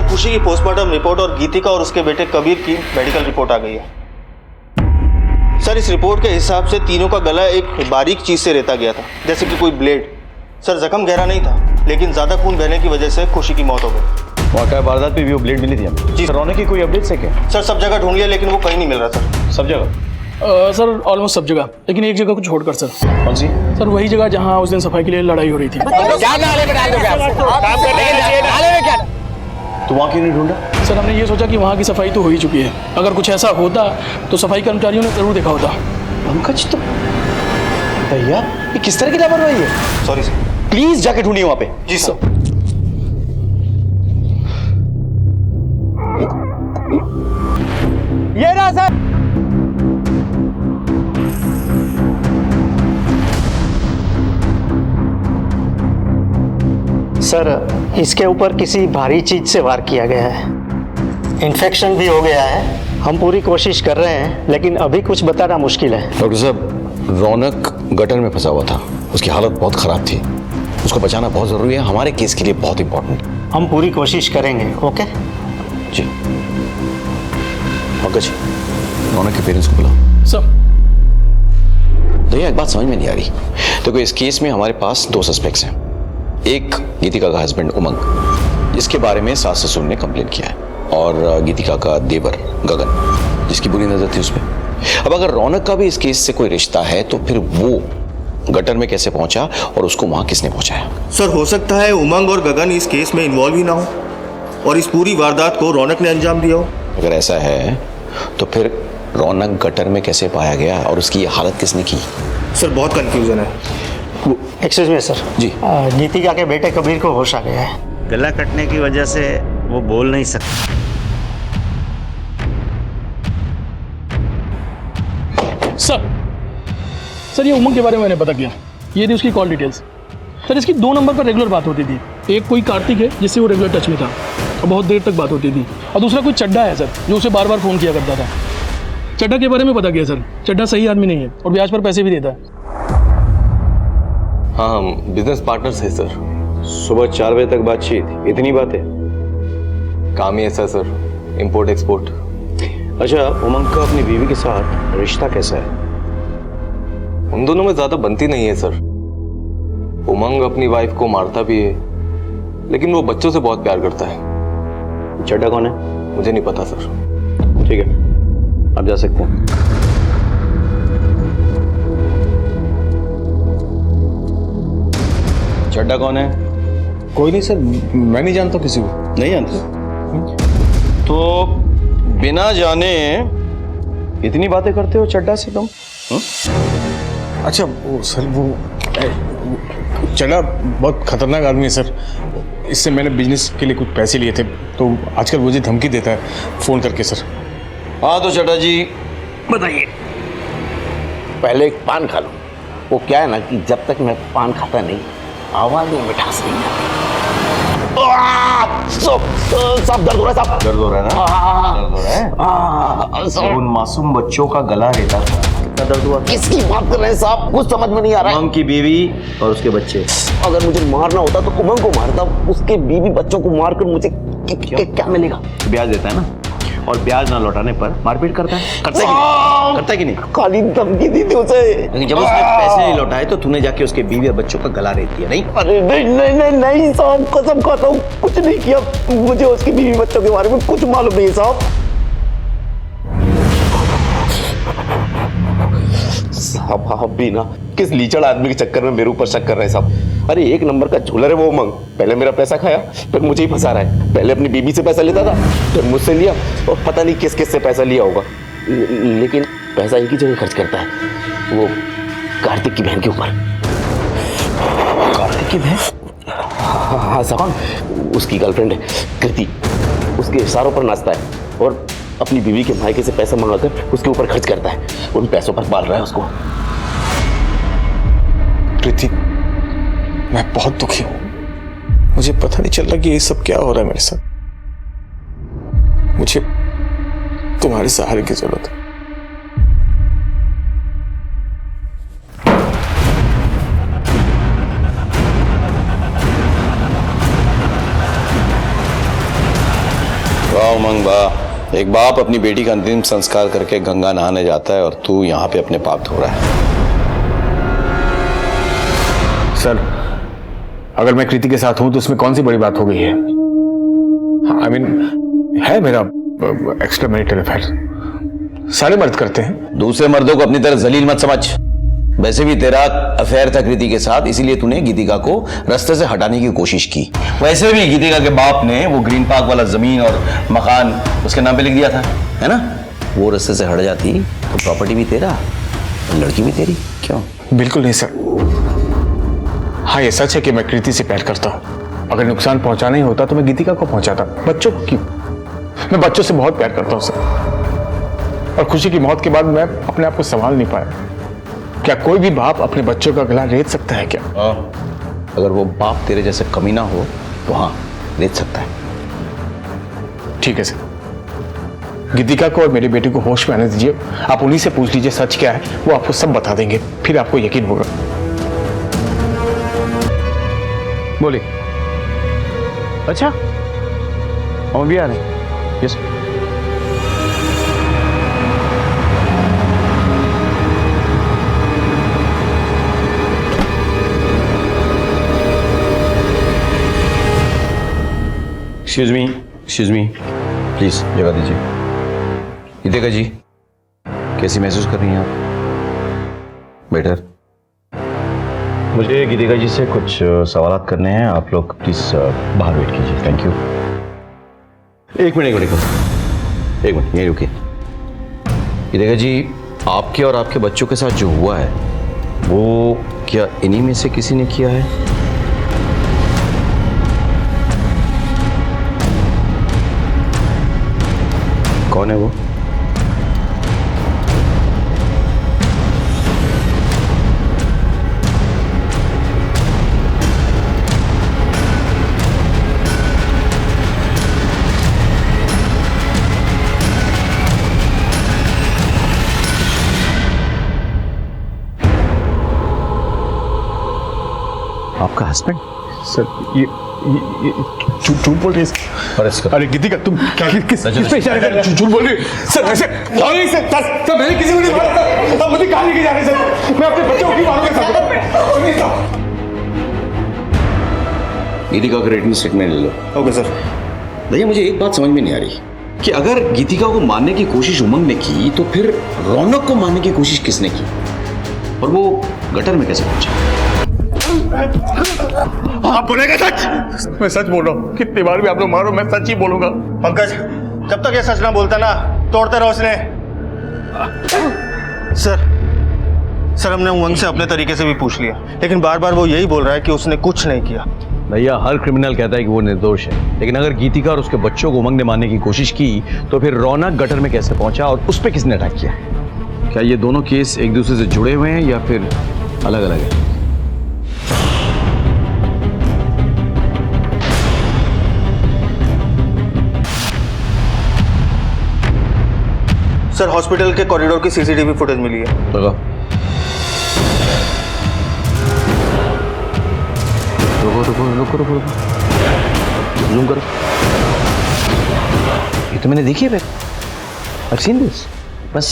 खुशी की पोस्टमार्टम रिपोर्ट और गीतिका और उसके बेटे कबीर की मेडिकल रिपोर्ट आ गई है। सर इस रिपोर्ट के हिसाब से तीनों का गला एक बारीक चीज से रेता गया था, जैसे कि कोई ब्लेड। सर जख्म गहरा नहीं था, लेकिन ज्यादा खून बहने की वजह से खुशी की मौत हो गई। वाकई वारदात पे भी वो ब्लेड मिली थी हमें। जी। रोने की कोई अपडेट्स है क्या? सर सब जगह ढूंढ लिया लेकिन वो कहीं नहीं मिल रहा सर। सब जगह? सर ऑलमोस्ट सब जगह, लेकिन एक जगह को छोड़कर सर। कौन सी? सर वही जगह जहाँ उस दिन सफाई के लिए लड़ाई हो रही थी। तो वहाँ क्यों नहीं ढूंढा? सर हमने ये सोचा कि वहाँ की सफाई तो हो ही चुकी है, अगर कुछ ऐसा होता तो सफाई कर्मचारियों ने जरूर देखा होता। पंकज तो भैया ये किस तरह की लापरवाही है? Sorry sir. प्लीज जाके ढूंढिए वहाँ पे। जी सर। ये रहा सर। सर इसके ऊपर किसी भारी चीज से वार किया गया है, इन्फेक्शन भी हो गया है। हम पूरी कोशिश कर रहे हैं लेकिन अभी कुछ बताना मुश्किल है। डॉक्टर साहब, रौनक गटर में फंसा हुआ था, उसकी हालत बहुत खराब थी, उसको बचाना बहुत जरूरी है, हमारे केस के लिए बहुत इंपॉर्टेंट। हम पूरी कोशिश करेंगे। ओके जी। पंकज, रौनक के पेरेंट्स को बुलाओ। सर भैया एक बात समझ में नहीं आ रही। देखो इस केस में हमारे पास 2 सस्पेक्ट्स हैं। एक गीतिका का हस्बैंड उमंग, जिसके बारे में सास ससुर ने कंप्लेन किया है, और गीतिका का देवर गगन, जिसकी बुरी नजर थी उसमें। अब अगर रौनक का भी इस केस से कोई रिश्ता है तो फिर वो गटर में कैसे पहुंचा और उसको वहां किसने पहुंचाया? सर हो सकता है उमंग और गगन इस केस में इन्वॉल्व ही ना हो और इस पूरी वारदात को रौनक ने अंजाम दिया हो। अगर ऐसा है तो फिर रौनक गटर में कैसे पाया गया और उसकी ये हालत किसने की? सर बहुत कंफ्यूजन है। Excuse me sir. जी। गीतिका के बेटे कबीर को होश आ गया है। गला कटने की वजह से वो बोल नहीं सकता। सर ये उमंग के बारे में मैंने पता किया, ये थी उसकी कॉल डिटेल्स। सर इसकी 2 नंबर पर रेगुलर बात होती थी। एक कोई कार्तिक है जिससे वो रेगुलर टच में था और बहुत देर तक बात होती थी, और दूसरा कोई चड्डा है सर जो उसे बार बार फ़ोन किया करता था। चड्डा के बारे में पता किया सर, चड्डा सही आदमी नहीं है और ब्याज पर पैसे भी देता है। हाँ हम बिजनेस पार्टनर्स हैं सर। सुबह 4 बजे तक बातचीत, इतनी बात है? काम ही ऐसा सर, इंपोर्ट एक्सपोर्ट। अच्छा उमंग का अपनी बीवी के साथ रिश्ता कैसा है? उन दोनों में ज्यादा बनती नहीं है सर। उमंग अपनी वाइफ को मारता भी है, लेकिन वो बच्चों से बहुत प्यार करता है। चड्डा कौन है? मुझे नहीं पता सर। ठीक है, आप जा सकते हैं। चड्डा कौन है? कोई नहीं सर, मैं नहीं जानता किसी को। नहीं जानते? तो बिना जाने इतनी बातें करते हो चड्डा से तुम? अच्छा वो सर वो चड्डा बहुत खतरनाक आदमी है सर। इससे मैंने बिजनेस के लिए कुछ पैसे लिए थे, तो आजकल मुझे धमकी देता है फ़ोन करके सर। हाँ तो चड्डा जी बताइए। पहले एक पान खा लो। वो क्या है ना कि जब तक मैं पान खाता नहीं आवाज में मिठास नहीं आती। सब दर्द हो रहा है, सब दर्द हो रहा है ना? दर्द हो रहा है। उन मासूम बच्चों का गला रेता था। कितना दर्द हुआ? किसकी बात कर रहे हैं साहब? कुछ समझ में नहीं आ रहा है। उमंग की बीवी और उसके बच्चे। अगर मुझे मारना होता तो उमंग को मारता, उसके बीवी बच्चों को मारकर मुझे क्या मिलेगा? ब्याज देता है ना? और ब्याज ना लौटाने पर मारपीट करता है करता है कि नहीं? खाली धमकी दी थी उसे। लेकिन जब उसने पैसे नहीं लौटाए तो तूने जाके उसके बीवी और बच्चों का गला रेत दिया, नहीं? अरे नहीं साहब, कसम खाता हूँ कुछ नहीं किया। मुझे उसकी बीवी बच्चों के बारे में कुछ मालूम नहीं साहब। साहब आप भी ना किस लीचड़ आदमी के चक्कर में मेरे ऊपर शक कर रहे हैं साहब। अरे एक नंबर का झूलर है वो उमंग। पहले मेरा पैसा खाया, फिर मुझे ही फंसा रहा है। पहले अपनी बीबी से पैसा लेता था, फिर मुझसे लिया, और पता नहीं किस किस से पैसा लिया होगा। लेकिन पैसा एक ही जगह खर्च करता है, वो कार्तिक की बहन के ऊपर। कार्तिक की बहन? हाँ साहब, उसकी गर्लफ्रेंड है कृति। उसके इशारों पर नाचता है और अपनी बीवी के मायके से पैसा मंगाकर उसके ऊपर खर्च करता है। उन पैसों पर पाल रहा है उसको। कृति, मैं बहुत दुखी हूं। मुझे पता नहीं चल रहा कि ये सब क्या हो रहा है मेरे साथ। मुझे तुम्हारे सहारे की जरूरत है। वाह उमंग वाह, एक बाप अपनी बेटी का अंतिम संस्कार करके गंगा नहाने जाता है और तू यहाँ पे अपने पाप धो रहा है। सर, अगर मैं कृति के साथ हूं तो उसमें कौन सी बड़ी बात हो गई है? I mean, है मेरा एक्स्ट्रा मैरिटल अफेयर, सारे मर्द करते हैं। दूसरे मर्दों को अपनी तरह जलील मत समझ। वैसे भी तेरा अफेयर था कृति के साथ, इसीलिए तूने गीतिका को रास्ते से हटाने की कोशिश की। वैसे भी गीतिका के बाप ने वो ग्रीन पार्क वाला जमीन और मकान उसके नाम पे लिख दिया था, है ना? वो रास्ते से हट जाती तो प्रॉपर्टी भी तेरा और लड़की भी तेरी। क्यों? बिल्कुल नहीं सर। हाँ, ये सच है कि मैं कृति से प्यार करता हूँ। अगर नुकसान पहुंचाना ही होता तो मैं गीतिका को पहुंचाता, बच्चों को क्यों? मैं बच्चों से बहुत प्यार करता हूँ सर, और खुशी की मौत के बाद मैं अपने आप को संभाल नहीं पाया। क्या कोई भी बाप अपने बच्चों का गला रेत सकता है क्या? अगर वो बाप तेरे जैसे कमीना हो तो हाँ, रेत सकता है। ठीक है सर, गीतिका को और मेरी बेटी को होश में आने दीजिए। आप उन्हीं से पूछ लीजिए सच क्या है, वो आपको सब बता देंगे, फिर आपको यकीन होगा। बोलिए। अच्छा, हम भी आ रहे हैं। यस। एक्सक्यूज मी, प्लीज जगह दीजिए। गीतिका जी, कैसी महसूस कर रही हैं आप? बेटर। मुझे गीतिका जी से कुछ सवाल करने हैं। आप लोग प्लीज बाहर वेट कीजिए। Thank you. एक मिनट यहीं रुकिए। गीतिका जी, आपके और आपके बच्चों के साथ जो हुआ है वो क्या इन्हीं में से किसी ने किया है? कौन है वो? आपका हस्बैंड? सर, ये झूठ बोल रही है। अरे गीतिका, तुम किस पे इशारे कर रहे हो? झूठ बोल रही सर। ऐसे सर, मैंने किसी को नहीं मारा सर। मुझे कहाँ लेके जा रहे सर? मैं अपने बच्चों को मारूंगा सर। गीतिका का रिटन स्टेटमेंट ले लो। Okay sir. भैया, मुझे एक बात समझ में नहीं आ रही कि अगर गीतिका को मारने की कोशिश उमंग ने की तो फिर रौनक को मारने की कोशिश किसने की, और वो गटर में कैसे पहुंचा? आप बोलेगा सच? मैं सच बोल रहा हूँ। कितनी बार भी आप लोग मारो, मैं सच ही बोलूंगा। पंकज, जब तक ये सच ना बोलता ना, तोड़ते रहो उसने। सर, हमने उमंग से अपने तरीके से भी पूछ लिया, लेकिन बार बार वो यही बोल रहा है कि उसने कुछ नहीं किया। भैया, हर क्रिमिनल कहता है कि वो निर्दोष है, लेकिन अगर गीतिका और उसके बच्चों को उमंग ने मारने की कोशिश की तो फिर रौनक गटर में कैसे पहुंचा और उस पर किसने अटैक किया? क्या ये दोनों केस एक दूसरे से जुड़े हुए हैं या फिर अलग अलग है? सर, हॉस्पिटल के कॉरिडोर की सीसीटीवी फुटेज मिली है। रुको जूम करो। ये तो मैंने देखी है। I've seen this. बस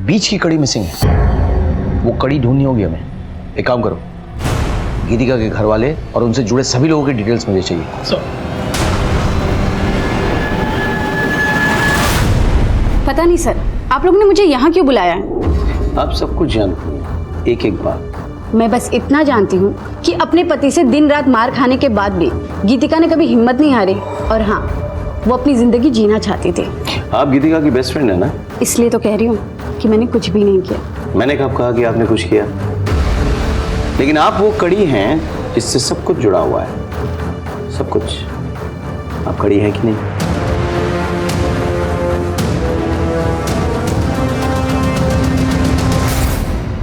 बीच की कड़ी मिसिंग है, वो कड़ी ढूंढनी होगी हमें। एक काम करो, गीतिका के घर वाले और उनसे जुड़े सभी लोगों की डिटेल्स मुझे चाहिए। पता नहीं सर, आप लोगों ने मुझे यहाँ क्यों बुलाया है? आप सब कुछ जानते हैं, एक एक बात। मैं बस इतना जानती हूँ कि अपने पति से दिन रात मार खाने के बाद भी गीतिका ने कभी हिम्मत नहीं हारी, और हाँ, वो अपनी जिंदगी जीना चाहती थी। आप गीतिका की बेस्ट फ्रेंड है ना? इसलिए तो कह रही हूँ कि मैंने कुछ भी नहीं किया। मैंने कब कहा कि आपने कुछ किया? लेकिन आप वो कड़ी हैं जिससे सब कुछ जुड़ा हुआ है, सब कुछ। आप कड़ी हैं कि नहीं?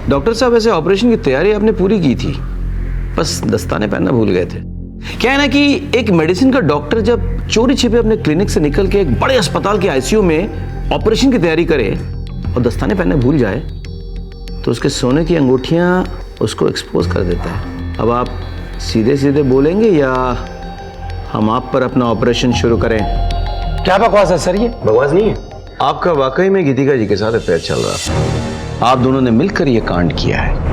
डॉक्टर साहब, ऐसे ऑपरेशन की तैयारी आपने पूरी की थी, बस दस्ताने पहनना भूल गए थे। क्या है ना कि एक मेडिसिन का डॉक्टर जब चोरी छिपे अपने क्लिनिक से निकल के एक बड़े अस्पताल के आईसीयू में ऑपरेशन की तैयारी करे और दस्ताने पहनने भूल जाए तो उसके सोने की अंगूठियां उसको एक्सपोज कर देता है। अब आप सीधे सीधे बोलेंगे या हम आप पर अपना ऑपरेशन शुरू करें? क्या बकवास है सर? ये बकवास नहीं है, आपका वाकई में गीतिका जी के साथ अफेयर चल रहा था। आप दोनों ने मिलकर यह कांड किया है।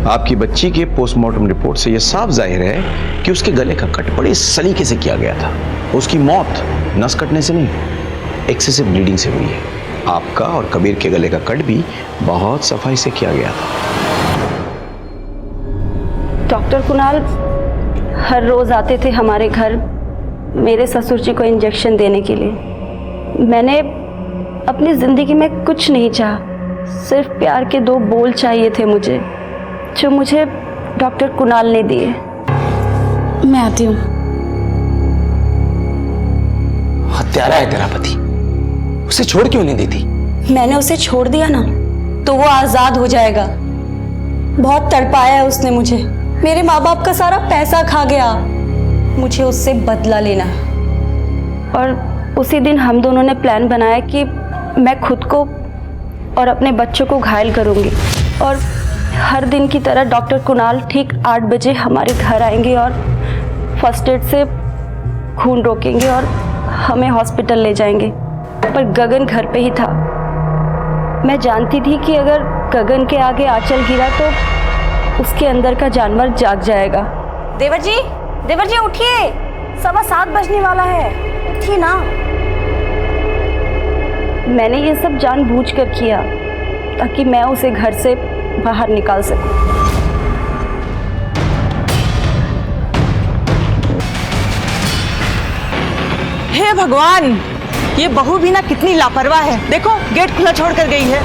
आपकी बच्ची के पोस्टमार्टम रिपोर्ट से यह साफ जाहिर है कि उसके गले का कट बड़े सलीके से किया गया था। उसकी मौत नस कटने से नहीं, एक्सेसिव ब्लीडिंग से हुई है। आपका और कबीर के गले का कट भी बहुत सफाई से किया गया था। डॉक्टर कुणाल हर रोज आते थे हमारे घर मेरे ससुर जी को इंजेक्शन देने के लिए। मैंने अपनी जिंदगी में कुछ नहीं चाहा, सिर्फ प्यार के 2 बोल चाहिए थे मुझे, जो मुझे डॉक्टर कुणाल ने दिए। मैं आती हूँ। हत्यारा है तेरा पति, उसे छोड़ क्यों नहीं देती? मैंने उसे छोड़ दिया ना तो वो आजाद हो जाएगा। बहुत तड़पाया है उसने मुझे, मेरे माँ बाप का सारा पैसा खा गया। मुझे उससे बदला लेना। और उसी दिन हम दोनों ने प्लान बनाया कि मैं खुद को और अपने बच्चों को घायल करूंगी, और हर दिन की तरह डॉक्टर कुणाल ठीक 8 बजे हमारे घर आएंगे और फर्स्ट एड से खून रोकेंगे और हमें हॉस्पिटल ले जाएंगे। पर गगन घर पे ही था। मैं जानती थी कि अगर गगन के आगे आंचल गिरा तो उसके अंदर का जानवर जाग जाएगा। देवर जी उठिए, 7:15 बजने वाला है, उठिए ना। मैंने ये सब जानबूझकर किया ताकि मैं उसे घर से बाहर निकाल सकूं। हे भगवान, ये बहू भी ना कितनी लापरवाह है। देखो गेट खुला छोड़ कर गई है।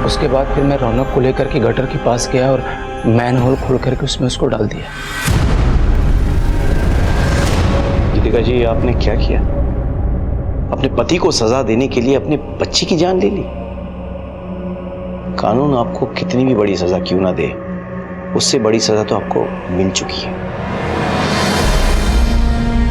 उसके बाद फिर मैं रौनक को लेकर के गटर के पास गया और मैन होल खोल करके उसमें उसको डाल दिया। गीतिका जी, आपने क्या किया? अपने पति को सजा देने के लिए अपने बच्ची की जान ले ली। कानून आपको कितनी भी बड़ी सजा क्यों ना दे, उससे बड़ी सजा तो आपको मिल चुकी है।